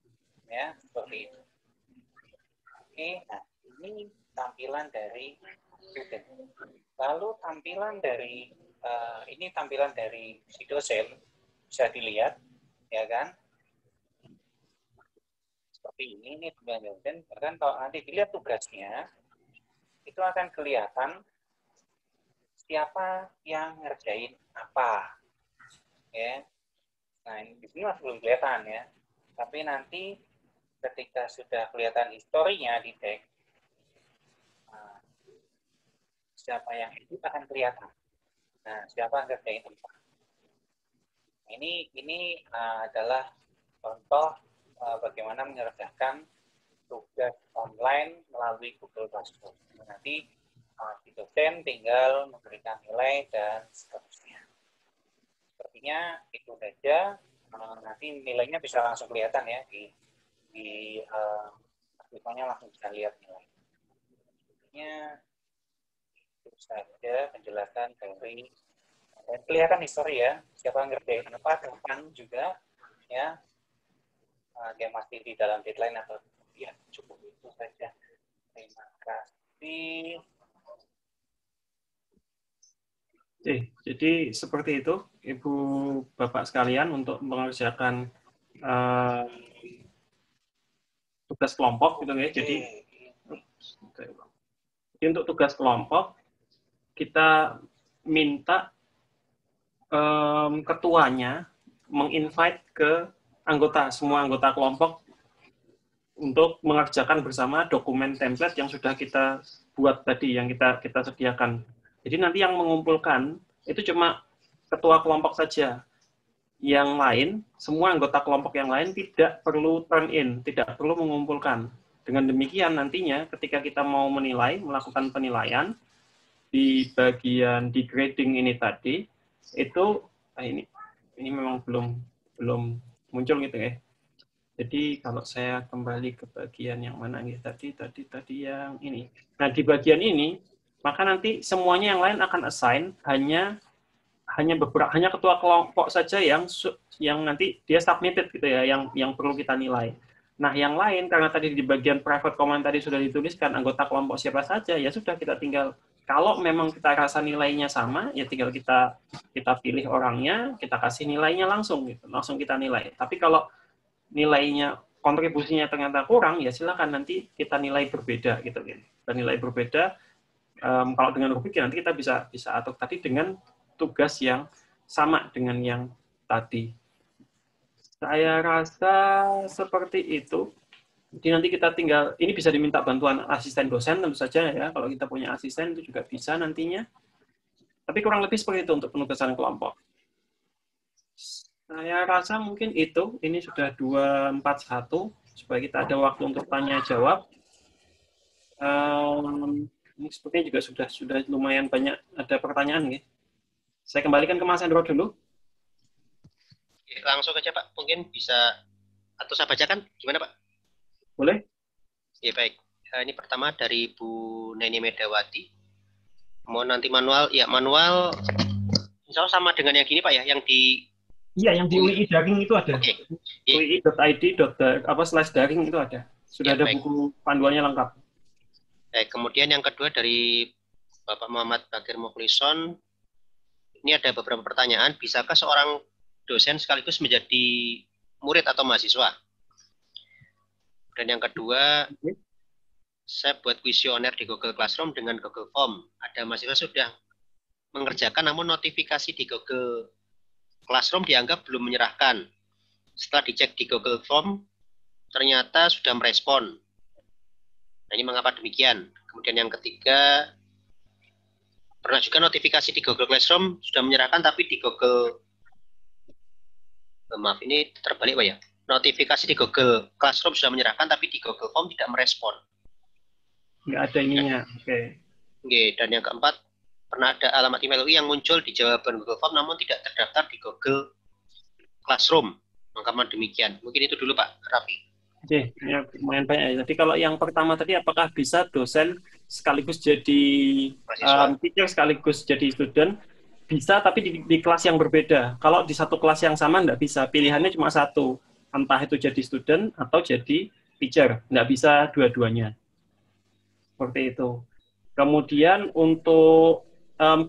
ya, seperti itu. Oke, nah ini tampilan dari student. Lalu tampilan dari ini tampilan dari si dosen bisa dilihat, ya kan? Seperti ini tampilan dosen. Bahkan kalau nanti dilihat tugasnya, itu akan kelihatan siapa yang ngerjain apa, ya. Nah ini di sini masih belum kelihatan ya. Tapi nanti ketika sudah kelihatan historinya di tag, siapa yang edit akan kelihatan. Nah, siapa yang ngerjain apa. Ini adalah contoh bagaimana mengerjakan tugas online melalui Google Classroom. Nanti di dosen tinggal memberikan nilai dan seterusnya. Sepertinya itu saja. Nanti nilainya bisa langsung kelihatan ya di artikelnya langsung bisa lihat nilai. Sepertinya itu saja penjelasan dari dan kelihatan histori ya, siapa yang ngerjain apa, kapan juga, ya, dia masih di dalam deadline atau ya cukup itu saja. Terima kasih. Oke, jadi seperti itu, Ibu Bapak sekalian, untuk mengerjakan tugas kelompok, gitu ya. Jadi untuk tugas kelompok kita minta ketuanya menginvite ke semua anggota kelompok untuk mengerjakan bersama dokumen template yang sudah kita buat tadi, yang kita sediakan. Jadi nanti yang mengumpulkan itu cuma ketua kelompok saja. Yang lain, semua anggota kelompok yang lain tidak perlu turn in, tidak perlu mengumpulkan. Dengan demikian nantinya ketika kita mau menilai, melakukan penilaian di bagian di grading ini tadi, itu ini memang belum muncul gitu ya. Jadi kalau saya kembali ke bagian yang mana nih tadi yang ini. Nah, di bagian ini maka nanti semuanya yang lain akan assign hanya ketua kelompok saja yang nanti dia submitted gitu ya, yang perlu kita nilai. Nah, yang lain karena tadi di bagian private comment tadi sudah dituliskan anggota kelompok siapa saja, ya sudah kita tinggal, kalau memang kita rasa nilainya sama, ya tinggal kita pilih orangnya, kita kasih nilainya langsung gitu, langsung kita nilai. Tapi kalau nilainya kontribusinya ternyata kurang, ya silakan nanti kita nilai berbeda gitu. Kita nilai berbeda. Kalau dengan rubrik ya nanti kita bisa atur tadi dengan tugas yang sama dengan yang tadi. Saya rasa seperti itu. Jadi nanti kita tinggal, ini bisa diminta bantuan asisten dosen tentu saja ya. Kalau kita punya asisten itu juga bisa nantinya. Tapi kurang lebih seperti itu untuk penugasan kelompok. Saya rasa mungkin itu. Ini sudah 241 supaya kita ada waktu untuk tanya jawab. Ini sepertinya juga sudah lumayan banyak ada pertanyaan ya. Saya kembalikan ke Mas Hendro dulu. Langsung aja Pak, mungkin bisa atau saya bacakan gimana Pak? Boleh? Ya, baik. Ini pertama dari Bu Neni Medawati. Mau nanti manual, ya manual insya Allah sama dengan yang gini Pak ya, yang di... Iya, yang di UI daring itu ada. Oke. UI.id/daring itu ada. Sudah Ya, ada baik. buku panduannya lengkap. Kemudian yang kedua dari Bapak Muhammad Bakir Mukhlison. Ini ada beberapa pertanyaan. Bisakah seorang dosen sekaligus menjadi murid atau mahasiswa? Dan yang kedua, saya buat kuesioner di Google Classroom dengan Google Form. Ada mahasiswa sudah mengerjakan, namun notifikasi di Google Classroom dianggap belum menyerahkan. Setelah dicek di Google Form, ternyata sudah merespon. Nah, ini mengapa demikian? Kemudian yang ketiga, pernah juga notifikasi di Google Classroom sudah menyerahkan, tapi di Google... Maaf, ini terbalik Pak ya. Notifikasi di Google Classroom sudah menyerahkan, tapi di Google Form tidak merespon. Nggak ada ininya. Oke. Oke, dan yang keempat, pernah ada alamat email UI yang muncul di jawaban Google Form namun tidak terdaftar di Google Classroom. Mengapa demikian? Mungkin itu dulu Pak Raffi. Oke, ya, lumayan banyak ya. Jadi kalau yang pertama tadi, apakah bisa dosen sekaligus jadi teacher sekaligus jadi student? Bisa, tapi di kelas yang berbeda. Kalau di satu kelas yang sama, nggak bisa. Pilihannya cuma satu. Entah itu jadi student atau jadi teacher. Nggak bisa dua-duanya. Seperti itu. Kemudian untuk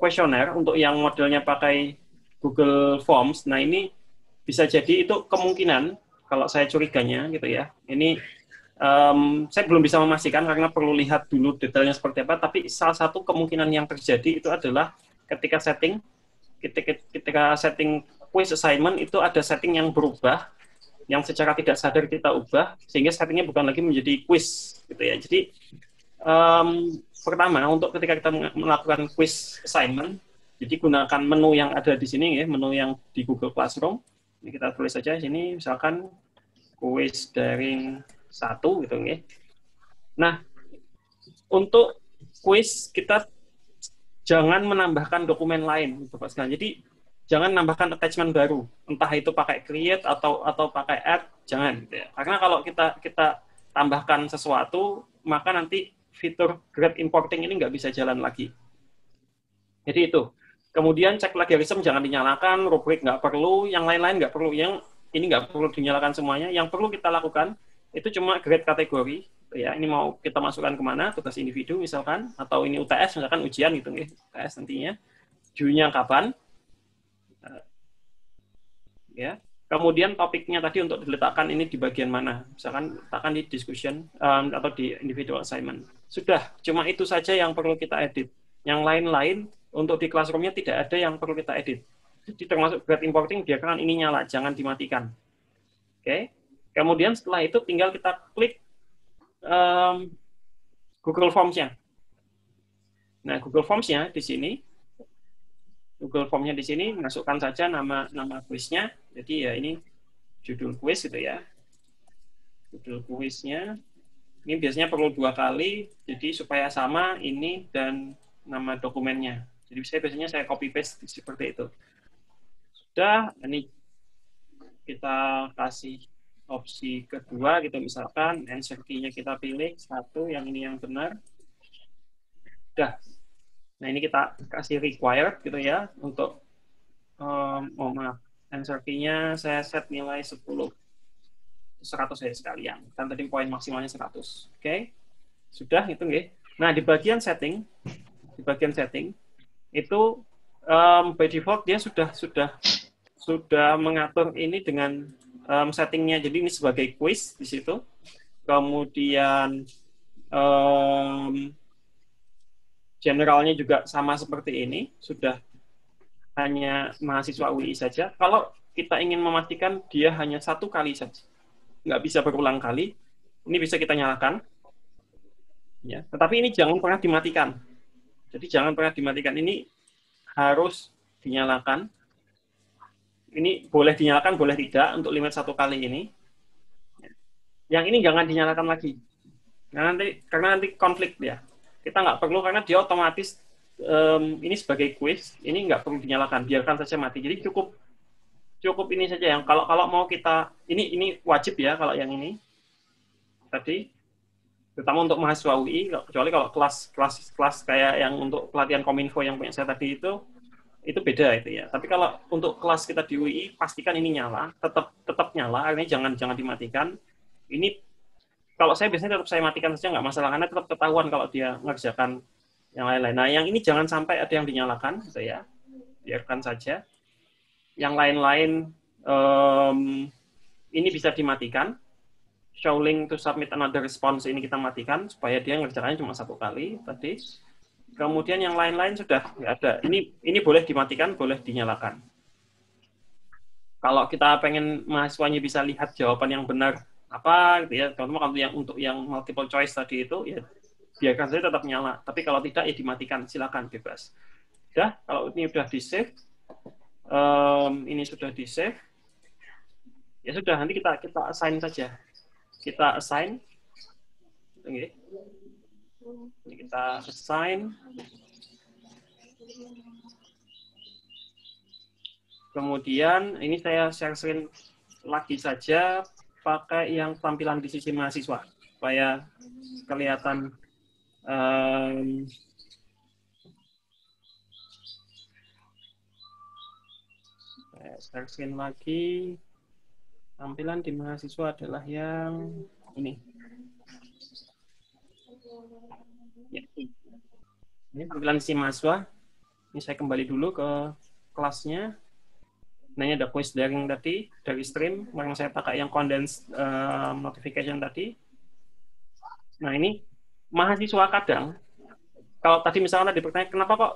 kuesioner, untuk yang modelnya pakai Google Forms, nah ini bisa jadi itu kemungkinan, kalau saya curiganya gitu ya, ini saya belum bisa memastikan karena perlu lihat dulu detailnya seperti apa, tapi salah satu kemungkinan yang terjadi itu adalah ketika setting quiz assignment itu ada setting yang berubah, yang secara tidak sadar kita ubah, sehingga settingnya bukan lagi menjadi quiz gitu ya. Jadi pertama, untuk ketika kita melakukan quiz assignment, jadi gunakan menu yang ada di sini ya, menu yang di Google Classroom. Ini kita tulis saja di sini, misalkan quiz daring 1 gitu ya. Nah, untuk quiz kita jangan menambahkan dokumen lain, Bapak sekalian. Jadi jangan nambahkan attachment baru, entah itu pakai create atau pakai add, jangan. Gitu ya. Karena kalau kita tambahkan sesuatu, maka nanti fitur grade importing ini nggak bisa jalan lagi. Jadi itu. Kemudian cek plagiarism jangan dinyalakan, rubrik nggak perlu, yang lain-lain nggak perlu, yang ini nggak perlu dinyalakan semuanya. Yang perlu kita lakukan itu cuma grade kategori. Ya, ini mau kita masukkan kemana, tugas individu misalkan, atau ini UTS misalkan ujian gitu ya, UTS nantinya. Due-nya kapan? Ya. Kemudian topiknya tadi untuk diletakkan ini di bagian mana? Misalkan letakkan di discussion atau di individual assignment. Sudah, cuma itu saja yang perlu kita edit. Yang lain-lain untuk di classroom-nya tidak ada yang perlu kita edit. Jadi termasuk grade importing, biarkan ini nyala, jangan dimatikan. Oke. Kemudian setelah itu tinggal kita klik Google Forms-nya. Nah, Google Forms-nya di sini. Google Form-nya di sini, masukkan saja nama kuisnya. Jadi ya ini judul kuis gitu ya. Judul kuisnya. Ini biasanya perlu 2 kali, jadi supaya sama ini dan nama dokumennya. Jadi biasanya saya copy paste seperti itu. Sudah, ini kita kasih opsi kedua gitu, misalkan answer key-nya kita pilih 1, yang ini yang benar. Sudah. Nah, ini kita kasih required gitu ya, untuk, answer key-nya saya set nilai 10. 100 ya sekalian. Kan tadi poin maksimalnya 100. Oke. Sudah, itu nggih. Nah, di bagian setting, itu by default dia sudah mengatur ini dengan settingnya. Jadi ini sebagai quiz di situ. Kemudian generalnya juga sama seperti ini, sudah hanya mahasiswa UI saja. Kalau kita ingin memastikan dia hanya 1 kali saja, nggak bisa berulang kali, ini bisa kita nyalakan. Ya, tetapi ini jangan pernah dimatikan. Jadi jangan pernah dimatikan, ini harus dinyalakan. Ini boleh dinyalakan, boleh tidak, untuk limit 1 kali ini. Yang ini jangan dinyalakan lagi. Karena nanti konflik dia. Kita nggak perlu, karena dia otomatis ini sebagai quiz, ini nggak perlu dinyalakan, biarkan saja mati. Jadi cukup ini saja yang kalau mau kita ini wajib ya kalau yang ini. tadi, terutama untuk mahasiswa UI, kecuali kalau kelas kayak yang untuk pelatihan Kominfo yang punya saya tadi itu beda itu ya. Tapi kalau untuk kelas kita di UI, pastikan ini nyala, tetap nyala, artinya jangan dimatikan. Ini kalau saya biasanya tetap saya matikan saja, nggak masalah, karena tetap ketahuan kalau dia mengerjakan yang lain-lain. Nah, yang ini jangan sampai ada yang dinyalakan, gitu ya. Biarkan saja. Yang lain-lain ini bisa dimatikan. Show link to submit another response ini kita matikan supaya dia ngerjakannya cuma 1 kali tadi. Kemudian yang lain-lain sudah nggak ada. Ini boleh dimatikan, boleh dinyalakan. Kalau kita pengen mahasiswanya bisa lihat jawaban yang benar apa gitu ya, terutama kalau untuk yang multiple choice tadi itu ya biarkan saja tetap nyala. Tapi kalau tidak ya dimatikan, silakan bebas. Sudah, kalau ini sudah di-save, ini sudah di-save, ya sudah, nanti kita assign saja. Kita assign, ini kita assign, kemudian ini saya share screen lagi saja pakai yang tampilan di sisi mahasiswa supaya kelihatan share screen lagi. Tampilan di mahasiswa adalah yang ini. Ya, ini tampilan si mahasiswa. Ini saya kembali dulu ke kelasnya. Nah, ini ada quiz daring tadi dari stream. Yang saya pakai yang condensed notification tadi. Nah, ini mahasiswa kadang, kalau tadi misalnya dipertanyaan kenapa kok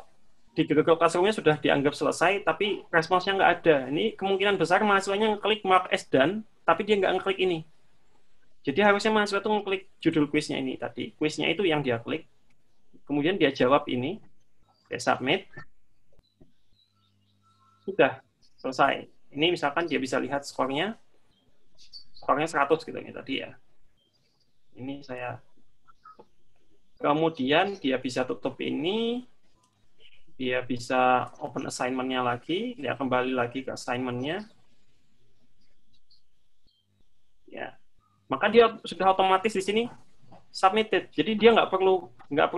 di Google Classroom-nya sudah dianggap selesai, tapi responsnya nggak ada. Ini kemungkinan besar mahasiswanya ngeklik mark as done, tapi dia nggak ngeklik ini. Jadi harusnya mahasiswa itu ngeklik judul kuisnya ini tadi. Kuisnya itu yang dia klik. Kemudian dia jawab ini, dia submit. Sudah selesai. Ini misalkan dia bisa lihat skornya 100 gitu ya tadi ya. Ini saya. Kemudian dia bisa tutup ini. Dia bisa open assignment-nya lagi, dia kembali lagi ke assignment-nya. Ya. Maka dia sudah otomatis di sini submitted. Jadi dia nggak perlu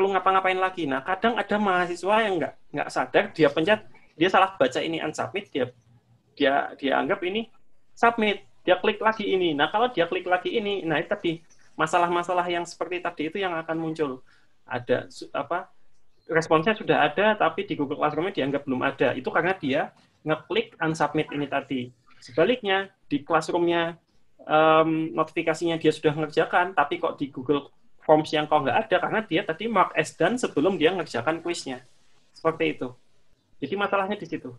ngapa-ngapain lagi. Nah, kadang ada mahasiswa yang nggak sadar, dia pencet, dia salah baca ini unsubmit, dia anggap ini submit, dia klik lagi ini. Nah, kalau dia klik lagi ini, nah itu tadi masalah-masalah yang seperti tadi itu yang akan muncul. Ada responsnya sudah ada, tapi di Google Classroom-nya dianggap belum ada. Itu karena dia ngeklik unsubmit ini tadi. Sebaliknya, di Classroom-nya notifikasinya dia sudah mengerjakan, tapi kok di Google Forms yang kok nggak ada, karena dia tadi mark as done sebelum dia mengerjakan kuisnya. Seperti itu. Jadi masalahnya di situ.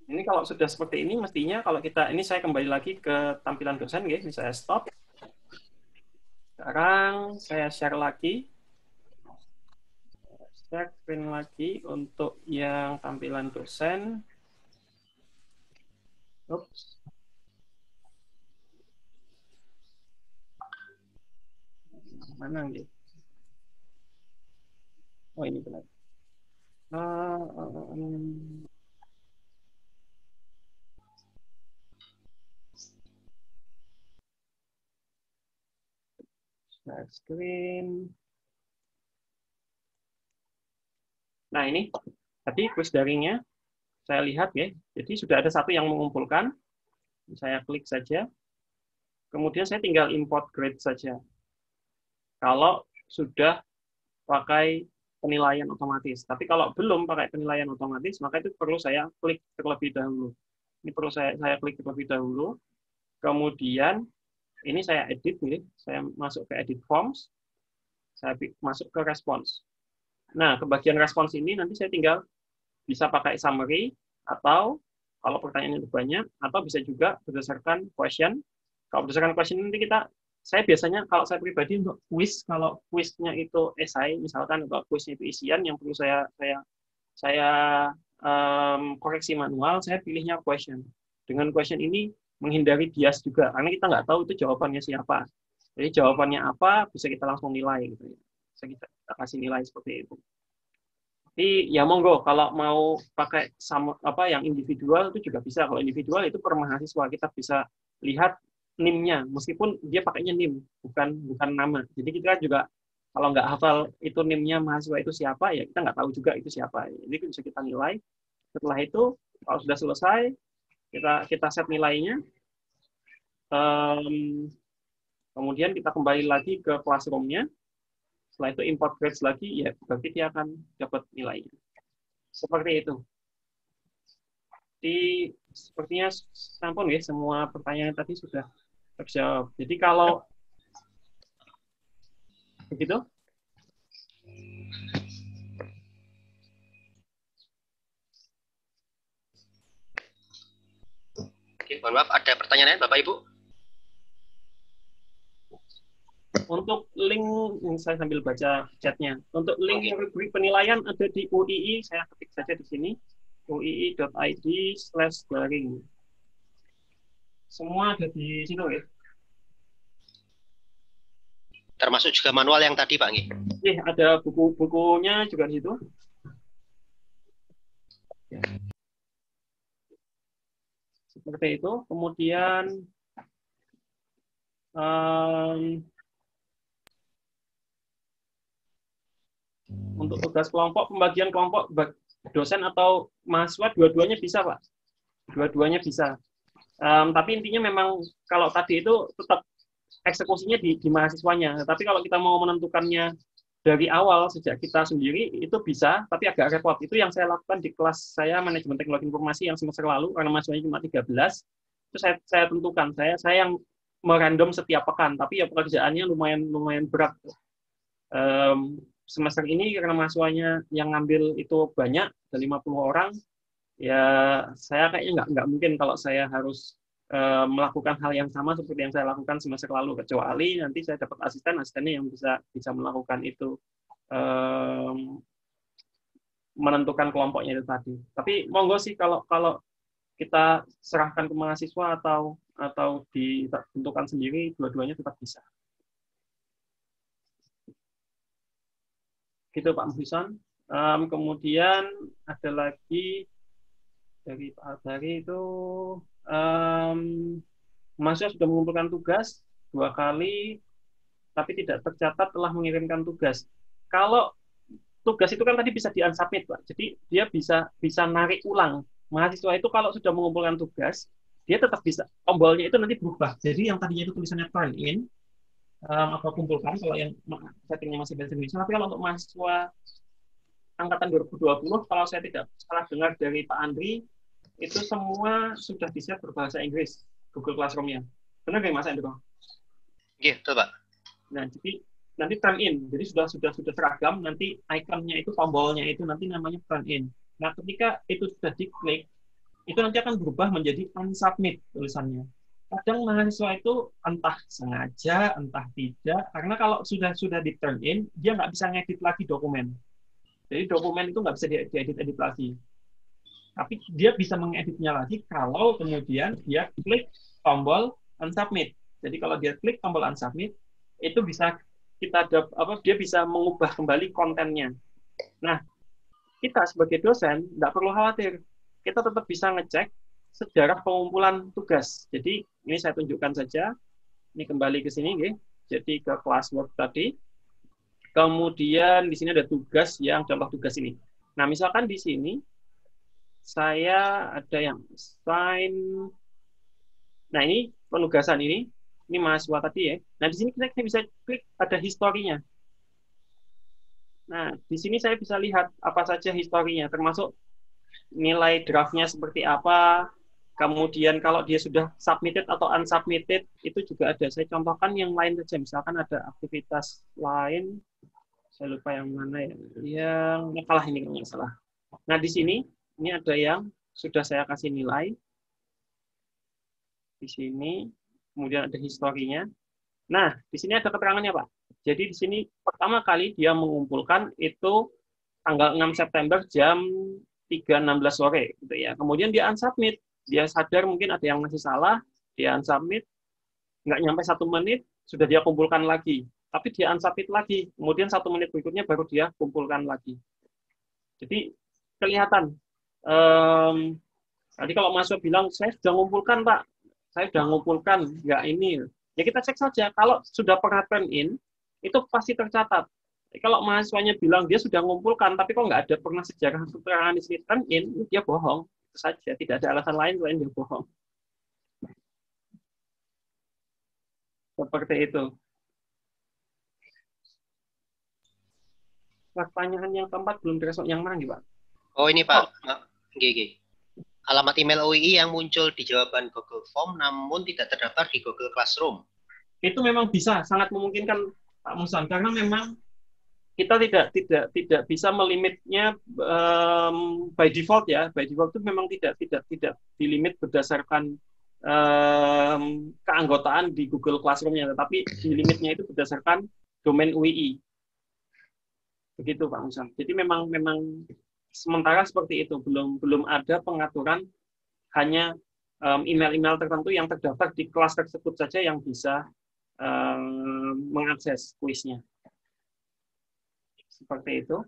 Ini kalau sudah seperti ini, mestinya kalau ini saya kembali lagi ke tampilan dosen, ya. Ini saya stop. Sekarang saya share lagi. Share screen lagi untuk yang tampilan dosen. Oops. Mana nih? Oh, ini benar. Share screen. Nah, ini tadi quiz daringnya. Saya lihat ya. Jadi sudah ada satu yang mengumpulkan. Saya klik saja. Kemudian saya tinggal import grade saja. Kalau sudah pakai penilaian otomatis. Tapi kalau belum pakai penilaian otomatis, maka itu perlu saya klik terlebih dahulu. Ini perlu saya klik terlebih dahulu. Kemudian ini saya edit nih, saya masuk ke edit forms, saya masuk ke response. Nah, ke bagian response ini nanti saya tinggal bisa pakai summary, atau kalau pertanyaannya banyak, atau bisa juga berdasarkan question. Kalau berdasarkan question nanti saya biasanya kalau saya pribadi untuk quiz, kalau quiznya itu esai misalkan, atau quiznya itu isian yang perlu saya koreksi manual, saya pilihnya question. Dengan question ini menghindari bias juga, karena kita nggak tahu itu jawabannya siapa. Jadi jawabannya apa bisa kita langsung nilai gitu ya. Bisa kita kasih nilai seperti itu. Tapi ya monggo, kalau mau pakai yang individual itu juga bisa. Kalau individual itu per mahasiswa, kita bisa lihat NIM-nya, meskipun dia pakainya NIM, bukan nama. Jadi kita juga kalau nggak hafal itu NIM-nya mahasiswa itu siapa, ya kita nggak tahu juga itu siapa. Jadi bisa kita nilai. Setelah itu, kalau sudah selesai, kita set nilainya. Kemudian kita kembali lagi ke classroom-nya. Setelah itu import grades lagi, ya berarti dia akan dapat nilainya. Seperti itu. Sepertinya sampun ya, semua pertanyaan tadi sudah terjawab. Jadi kalau begitu, Oke, mohon maaf, ada pertanyaan lain Bapak Ibu? untuk link, saya sambil baca chatnya. Untuk link rubrik penilaian ada di UII, saya ketik saja di sini, uii.id/daring. Semua ada di situ ya. Termasuk juga manual yang tadi Pak Ngi? Ada buku-bukunya juga di situ. Seperti itu. Kemudian untuk tugas kelompok, pembagian kelompok dosen atau mahasiswa, dua-duanya bisa, Pak. Dua-duanya bisa. Tapi intinya memang kalau tadi itu tetap eksekusinya di mahasiswanya. Tapi kalau kita mau menentukannya dari awal, sejak kita sendiri, itu bisa, tapi agak repot. Itu yang saya lakukan di kelas saya, Manajemen Teknologi Informasi, yang semester lalu, karena mahasiswanya cuma 13, itu saya tentukan. Saya yang merandom setiap pekan, tapi ya pekerjaannya lumayan berat. Semester ini karena mahasiswanya yang ngambil itu banyak, ada 50 orang, ya saya kayaknya nggak mungkin kalau saya harus melakukan hal yang sama seperti yang saya lakukan semester lalu, kecuali nanti saya dapat asistennya yang bisa melakukan itu, menentukan kelompoknya itu tadi. Tapi monggo sih kalau kita serahkan ke mahasiswa atau ditentukan sendiri, dua-duanya tetap bisa. Gitu Pak Muhison. Kemudian ada lagi dari Pak Albari itu, mahasiswa sudah mengumpulkan tugas 2 kali, tapi tidak tercatat telah mengirimkan tugas. Kalau tugas itu kan tadi bisa di-unsubmit, Pak. Jadi dia bisa narik ulang. Mahasiswa itu kalau sudah mengumpulkan tugas, dia tetap bisa, tombolnya itu nanti berubah. Jadi yang tadinya itu tulisannya turn in, atau kumpulkan, kalau yang settingnya masih bahasa Indonesia. Tapi kalau untuk mahasiswa angkatan 2020, kalau saya tidak salah dengar dari Pak Andri, itu semua sudah bisa berbahasa Inggris, Google Classroom-nya. Benar nggak Mas Andro? Iya, betul Pak. Nah, jadi nanti turn in, jadi sudah seragam, nanti ikonnya itu, tombolnya itu nanti namanya turn in. Nah, ketika itu sudah diklik, itu nanti akan berubah menjadi unsubmit tulisannya. Kadang mahasiswa itu entah sengaja, entah tidak, karena kalau sudah di turn in, dia nggak bisa ngedit lagi dokumen. Jadi dokumen itu nggak bisa diedit lagi. Tapi dia bisa mengeditnya lagi kalau kemudian dia klik tombol unsubmit. Jadi kalau dia klik tombol unsubmit, itu bisa dia bisa mengubah kembali kontennya. Nah, kita sebagai dosen nggak perlu khawatir. Kita tetap bisa ngecek sejarah pengumpulan tugas. Jadi ini saya tunjukkan saja. Ini kembali ke sini, okay. Jadi ke classwork tadi. Kemudian di sini ada tugas yang contoh tugas ini. Nah, misalkan di sini saya ada yang assign. Nah, ini penugasan ini mahasiswa tadi ya. Nah, di sini kita bisa klik ada historinya. Nah, di sini saya bisa lihat apa saja historinya, termasuk nilai draftnya seperti apa. Kemudian kalau dia sudah submitted atau unsubmitted, itu juga ada. Saya contohkan yang lain saja. Misalkan ada aktivitas lain, saya lupa yang mana ya. Yang kalah ini kalau nggak salah. Nah, di sini ini ada yang sudah saya kasih nilai. Di sini, kemudian ada historinya. Nah, di sini ada keterangannya, Pak. Jadi di sini pertama kali dia mengumpulkan itu tanggal 6 September jam 3.16 sore. Gitu ya. Kemudian dia unsubmit. Dia sadar mungkin ada yang masih salah, dia unsubmit, nggak nyampe 1 menit, sudah dia kumpulkan lagi. Tapi dia unsubmit lagi, kemudian 1 menit berikutnya baru dia kumpulkan lagi. Jadi kelihatan. Tadi kalau mahasiswa bilang, saya sudah mengumpulkan Pak, saya sudah ngumpulkan, nggak ini. Ya kita cek saja. Kalau sudah pernah turn in, itu pasti tercatat. Kalau mahasiswanya bilang dia sudah ngumpulkan, tapi kok nggak ada pernah sejarah keterangan di sini turn in, dia bohong. Itu saja. Tidak ada alasan lain selain dia bohong. Seperti itu. Pertanyaan yang keempat belum direspon. Yang mana nih, Pak? Oh ini Pak, GG. Alamat email OII yang muncul di jawaban Google Form namun tidak terdaftar di Google Classroom. Itu memang bisa, sangat memungkinkan Pak Musan, karena memang kita tidak bisa melimitnya by default ya. By default itu memang tidak dilimit berdasarkan keanggotaan di Google Classroom-nya, tetapi dilimitnya itu berdasarkan domain UII. Begitu Pak Musan. Jadi memang sementara seperti itu, belum ada pengaturan, hanya email-email tertentu yang terdaftar di kelas tersebut saja yang bisa mengakses kuisnya. Seperti itu.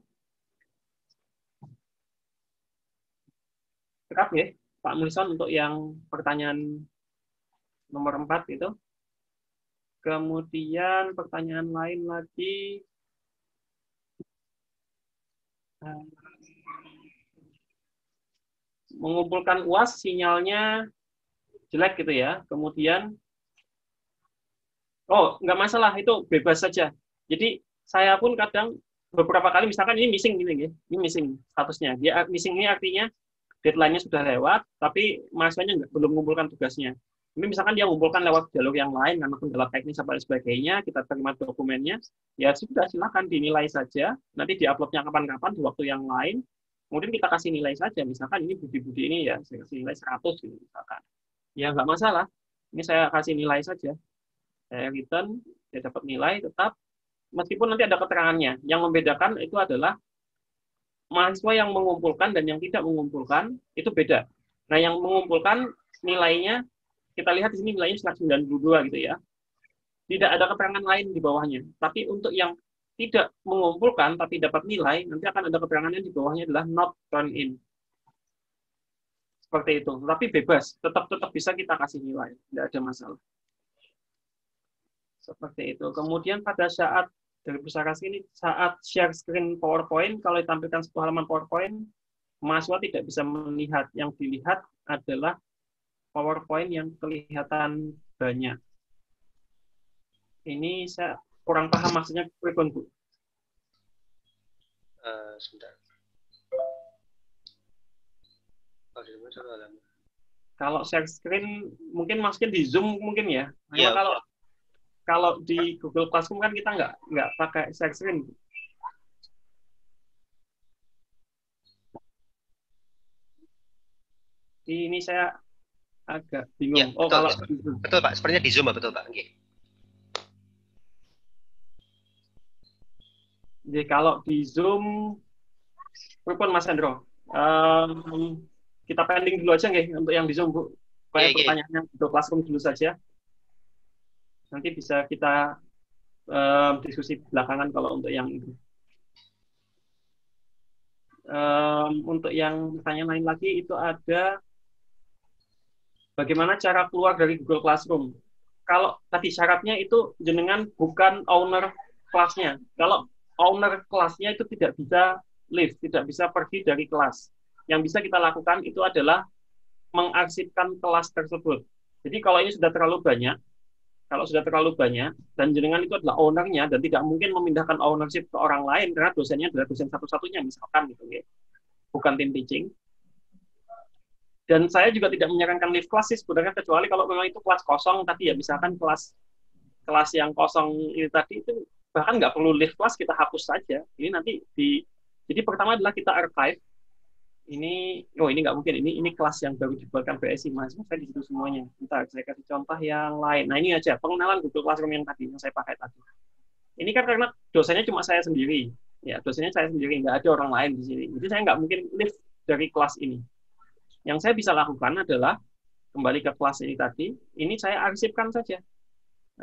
Cukup ya, Pak Mulson, untuk yang pertanyaan nomor 4 itu. Kemudian pertanyaan lain lagi. Mengumpulkan UAS sinyalnya jelek gitu ya. Kemudian nggak masalah, itu bebas saja. Jadi saya pun kadang beberapa kali misalkan ini missing gini, ini missing statusnya. Dia missing ini artinya deadline-nya sudah lewat, tapi mahasiswanya belum mengumpulkan tugasnya. Ini misalkan dia mengumpulkan lewat jalur yang lain karena kendala teknis dan sebagainya, kita terima dokumennya, ya sudah silakan dinilai saja. Nanti diuploadnya kapan-kapan di waktu yang lain. Kemudian kita kasih nilai saja, misalkan ini Budi ini ya saya kasih nilai 100 gitu misalkan. Ya nggak masalah, ini saya kasih nilai saja. Saya return, dia dapat nilai tetap, meskipun nanti ada keterangannya. Yang membedakan itu adalah mahasiswa yang mengumpulkan dan yang tidak mengumpulkan, itu beda. Nah yang mengumpulkan nilainya, kita lihat di sini nilainya 92 gitu ya. Tidak ada keterangan lain di bawahnya. Tapi untuk yang tidak mengumpulkan tapi dapat nilai, nanti akan ada keterangannya di bawahnya adalah not turned in. Seperti itu. Tapi bebas, tetap bisa kita kasih nilai, tidak ada masalah. Seperti itu. Kemudian pada saat dari pusaka sini, saat share screen PowerPoint, kalau ditampilkan sebuah halaman PowerPoint, mahasiswa tidak bisa melihat. Yang dilihat adalah PowerPoint yang kelihatan banyak. Ini saya kurang paham maksudnya, Bu. Sebentar. Kalau share screen mungkin maksudnya di Zoom mungkin ya. Ya. Kalau di Google Classroom kan kita nggak pakai share screen. Ini saya agak bingung. Ya, betul Pak. Sepertinya di Zoom betul Pak. Okay. Jadi kalau di Zoom, pun Mas Hendro, kita pending dulu aja nggih untuk yang di Zoom, Bu. Supaya pertanyaannya untuk Classroom dulu saja. Nanti bisa kita diskusi belakangan kalau untuk yang itu. Untuk yang pertanyaan lain lagi itu ada bagaimana cara keluar dari Google Classroom. Kalau tadi syaratnya itu jenengan bukan owner kelasnya. Kalau owner kelasnya itu tidak bisa leave, tidak bisa pergi dari kelas. Yang bisa kita lakukan itu adalah mengarsipkan kelas tersebut. Jadi kalau ini sudah terlalu banyak, dan jenengan itu adalah ownernya dan tidak mungkin memindahkan ownership ke orang lain karena dosennya adalah dosen satu-satunya misalkan gitu ya. Bukan tim teaching. Dan saya juga tidak menyarankan leave kelas sih sebenarnya, kecuali kalau memang itu kelas kosong tadi ya, misalkan kelas yang kosong ini tadi itu bahkan nggak perlu leave kelas, kita hapus saja. Ini nanti jadi pertama adalah kita archive. Ini nggak mungkin. Ini kelas yang baru dibuatkan BSI, Mas. Saya di situ semuanya. Bentar, saya kasih contoh yang lain. Nah ini aja pengenalan Google Classroom yang tadi yang saya pakai tadi. Ini kan karena dosennya cuma saya sendiri. Ya, dosennya saya sendiri, nggak ada orang lain di sini. Jadi saya nggak mungkin leave dari kelas ini. Yang saya bisa lakukan adalah kembali ke kelas ini tadi. Ini saya arsipkan saja.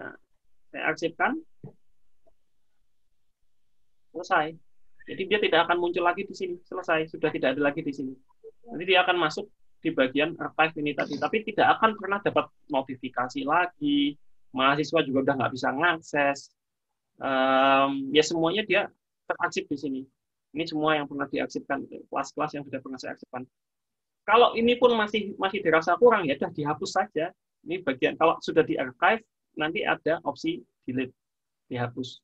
Nah, saya arsipkan. Selesai. Jadi dia tidak akan muncul lagi di sini. Selesai. Sudah tidak ada lagi di sini. Nanti dia akan masuk di bagian archive ini tadi, tapi tidak akan pernah dapat notifikasi lagi, mahasiswa juga udah nggak bisa mengakses, ya semuanya dia terarsip di sini. Ini semua yang pernah diarsipkan, kelas-kelas yang sudah pernah saya arsipkan. Kalau ini pun masih dirasa kurang, ya udah dihapus saja. Ini bagian, kalau sudah di archive, nanti ada opsi delete, dihapus.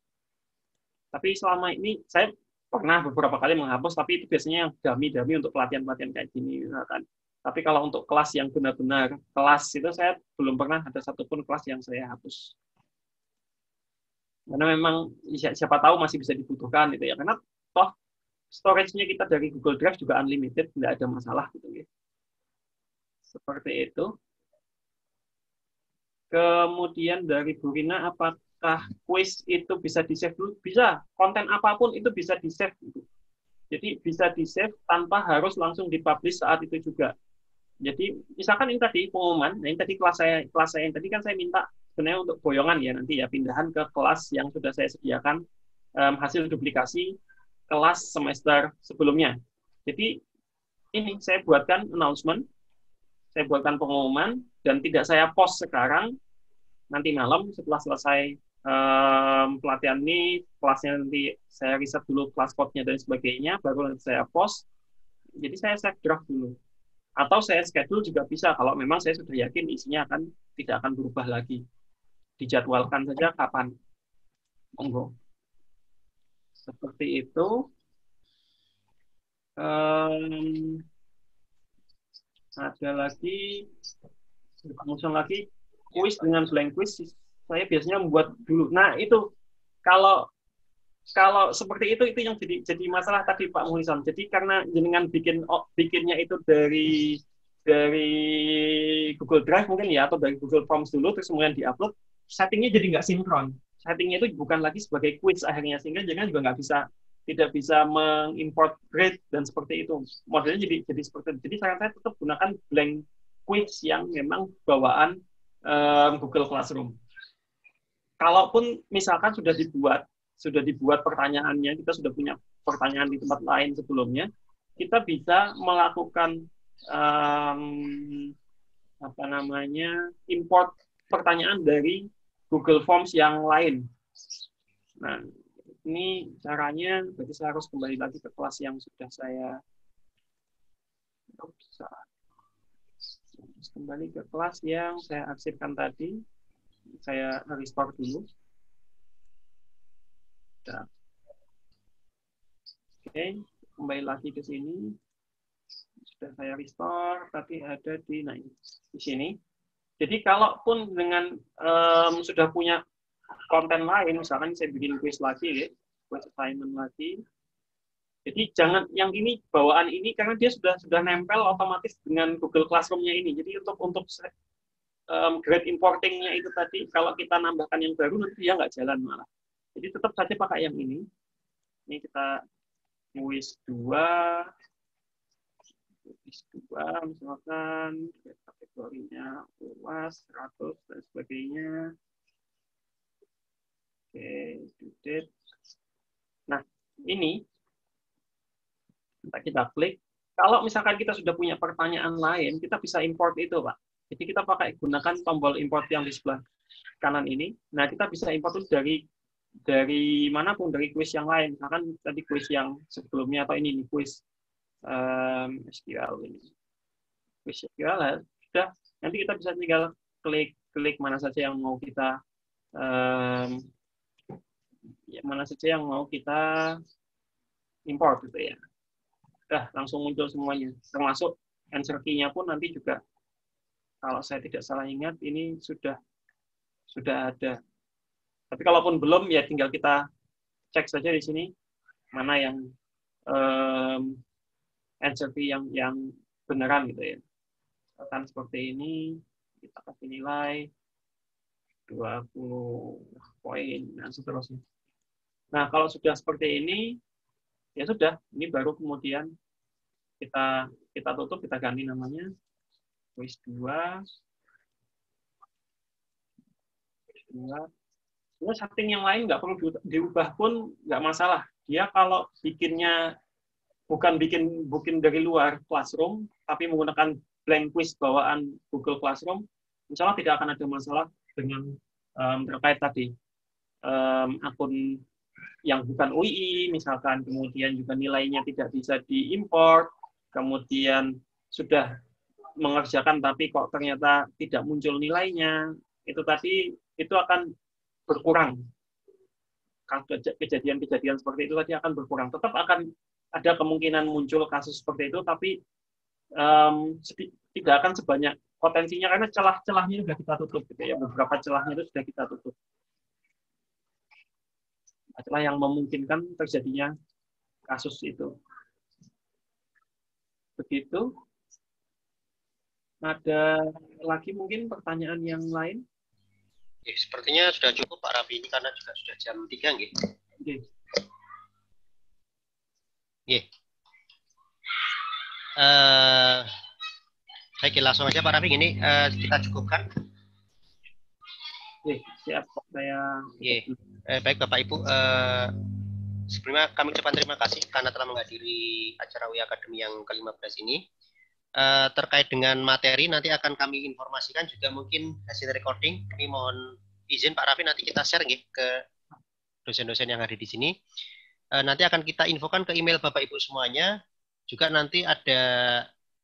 Tapi selama ini, saya pernah beberapa kali menghapus, tapi itu biasanya yang dummy-dummy untuk pelatihan-pelatihan kayak gini, misalkan. Tapi kalau untuk kelas yang benar-benar kelas itu saya belum pernah ada satupun kelas yang saya hapus. Karena memang siapa tahu masih bisa dibutuhkan gitu ya. Karena toh storage-nya kita dari Google Drive juga unlimited, tidak ada masalah gitu ya. Seperti itu. Kemudian dari Bu Rina, apakah quiz itu bisa di-save dulu? Bisa. Konten apapun itu bisa di-save gitu. Jadi bisa di-save tanpa harus langsung dipublish saat itu juga. Jadi misalkan ini tadi pengumuman, nah ini tadi kelas saya yang tadi kan saya minta sebenarnya untuk boyongan ya nanti ya pindahan ke kelas yang sudah saya sediakan hasil duplikasi kelas semester sebelumnya. Jadi ini saya buatkan announcement, saya buatkan pengumuman dan tidak saya post sekarang, nanti malam setelah selesai pelatihan ini, kelasnya nanti saya riset dulu kelas code-nya dan sebagainya, baru nanti saya post. Jadi saya save draft dulu. Atau saya schedule juga bisa kalau memang saya sudah yakin isinya tidak akan berubah lagi. Dijadwalkan saja kapan. Monggo. Seperti itu. Ada lagi, langsung lagi kuis dengan blank quiz. Saya biasanya membuat dulu. Nah itu kalau seperti itu yang jadi masalah tadi Pak Muhlisan. Jadi karena jenengan bikinnya itu dari Google Drive mungkin ya atau dari Google Forms dulu terus kemudian diupload, settingnya jadi nggak sinkron. Settingnya itu bukan lagi sebagai quiz akhirnya sehingga jenengan juga tidak bisa mengimport grade dan seperti itu. Modelnya jadi seperti itu. Jadi saya tetap gunakan blank quiz yang memang bawaan Google Classroom. Kalaupun misalkan sudah dibuat pertanyaannya, kita sudah punya pertanyaan di tempat lain sebelumnya, kita bisa melakukan import pertanyaan dari Google Forms yang lain. Nah, ini caranya, berarti saya harus kembali lagi ke kelas yang sudah saya kembali ke kelas yang saya arsipkan tadi. Saya restore dulu. Oke, kembali lagi ke sini. Sudah saya restore, tapi ada di sini. Jadi kalaupun dengan sudah punya konten lain, misalkan saya bikin quiz lagi, quiz assignment lagi. Jadi jangan yang ini bawaan ini karena dia sudah nempel otomatis dengan Google Classroom-nya ini. Jadi untuk grade importing-nya itu tadi, kalau kita nambahkan yang baru nanti dia nggak jalan malah. Jadi tetap saja pakai yang ini. Ini kita quiz 2 misalkan kategorinya UAS 100 dan sebagainya. Oke, date. Nah, ini kita klik. Kalau misalkan kita sudah punya pertanyaan lain, kita bisa import itu, Pak. Jadi kita gunakan tombol import yang di sebelah kanan ini. Nah, kita bisa import itu dari manapun, dari quiz yang lain. Misalkan tadi quiz yang sebelumnya atau ini quiz SQL ini. Quiz SQL sudah. Nanti kita bisa tinggal klik mana saja yang mau kita import gitu ya. Udah langsung muncul semuanya. Termasuk answer key-nya pun nanti juga kalau saya tidak salah ingat ini sudah ada. Tapi kalaupun belum ya tinggal kita cek saja di sini mana yang answer key yang beneran gitu ya. Misalkan seperti ini kita kasih nilai 20 poin dan seterusnya. Nah, kalau sudah seperti ini ya sudah, ini baru kemudian kita tutup, kita ganti namanya quiz 2. Sebenarnya setting yang lain nggak perlu diubah pun nggak masalah. Dia kalau bikinnya bukan bikin dari luar Classroom, tapi menggunakan blank quiz bawaan Google Classroom, insya Allah tidak akan ada masalah dengan terkait tadi akun yang bukan UI misalkan, kemudian juga nilainya tidak bisa diimport, kemudian sudah mengerjakan tapi kok ternyata tidak muncul nilainya, itu tadi itu akan berkurang. Kejadian-kejadian seperti itu tadi akan berkurang. Tetap akan ada kemungkinan muncul kasus seperti itu, tapi tidak akan sebanyak potensinya karena celah-celahnya sudah kita tutup, gitu ya. Beberapa celahnya itu sudah kita tutup. Celah yang memungkinkan terjadinya kasus itu. Begitu. Ada lagi mungkin pertanyaan yang lain? Ya, sepertinya sudah cukup Pak Raffi ini karena juga sudah jam 3 nggih. Oke. Nggih. Baik, langsung aja Pak Raffi ini kita cukupkan. Oke, siap saya. Baik Bapak Ibu, sebelumnya kami ucapkan terima kasih karena telah menghadiri acara UI Academy yang ke-15 ini. Terkait dengan materi nanti akan kami informasikan juga mungkin hasil recording. Kami mohon izin Pak Raffi nanti kita share nggih ke dosen-dosen yang ada di sini. Nanti akan kita infokan ke email Bapak Ibu semuanya. Juga nanti ada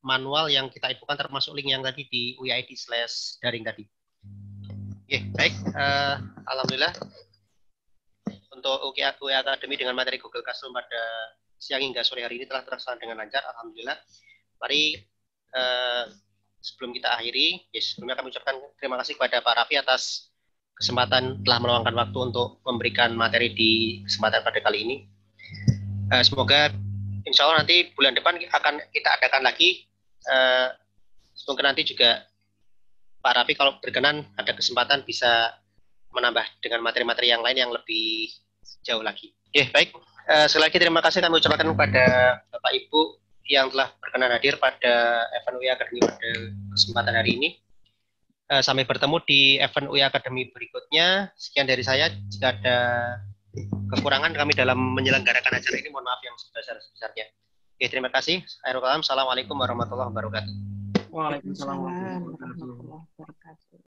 manual yang kita infokan termasuk link yang tadi di UID/daring tadi. Oke, baik. Alhamdulillah untuk UI Academy dengan materi Google Classroom pada siang hingga sore hari ini telah terlaksana dengan lancar. Alhamdulillah. Mari sebelum kita akhiri, sebelumnya kami ucapkan terima kasih kepada Pak Raffi atas kesempatan telah meluangkan waktu untuk memberikan materi di kesempatan pada kali ini. Semoga insya Allah nanti bulan depan akan kita adakan lagi. Semoga nanti juga Pak Raffi kalau berkenan ada kesempatan bisa menambah dengan materi-materi yang lain yang lebih jauh lagi. Baik. Sekali lagi terima kasih kami ucapkan kepada Bapak Ibu yang telah berkenan hadir pada event UI Academy pada kesempatan hari ini. Sampai bertemu di event UI Academy berikutnya. Sekian dari saya. Jika ada kekurangan kami dalam menyelenggarakan acara ini, mohon maaf yang sebesar-besarnya. Terima kasih. Assalamualaikum warahmatullahi wabarakatuh. Waalaikumsalam warahmatullahi wabarakatuh.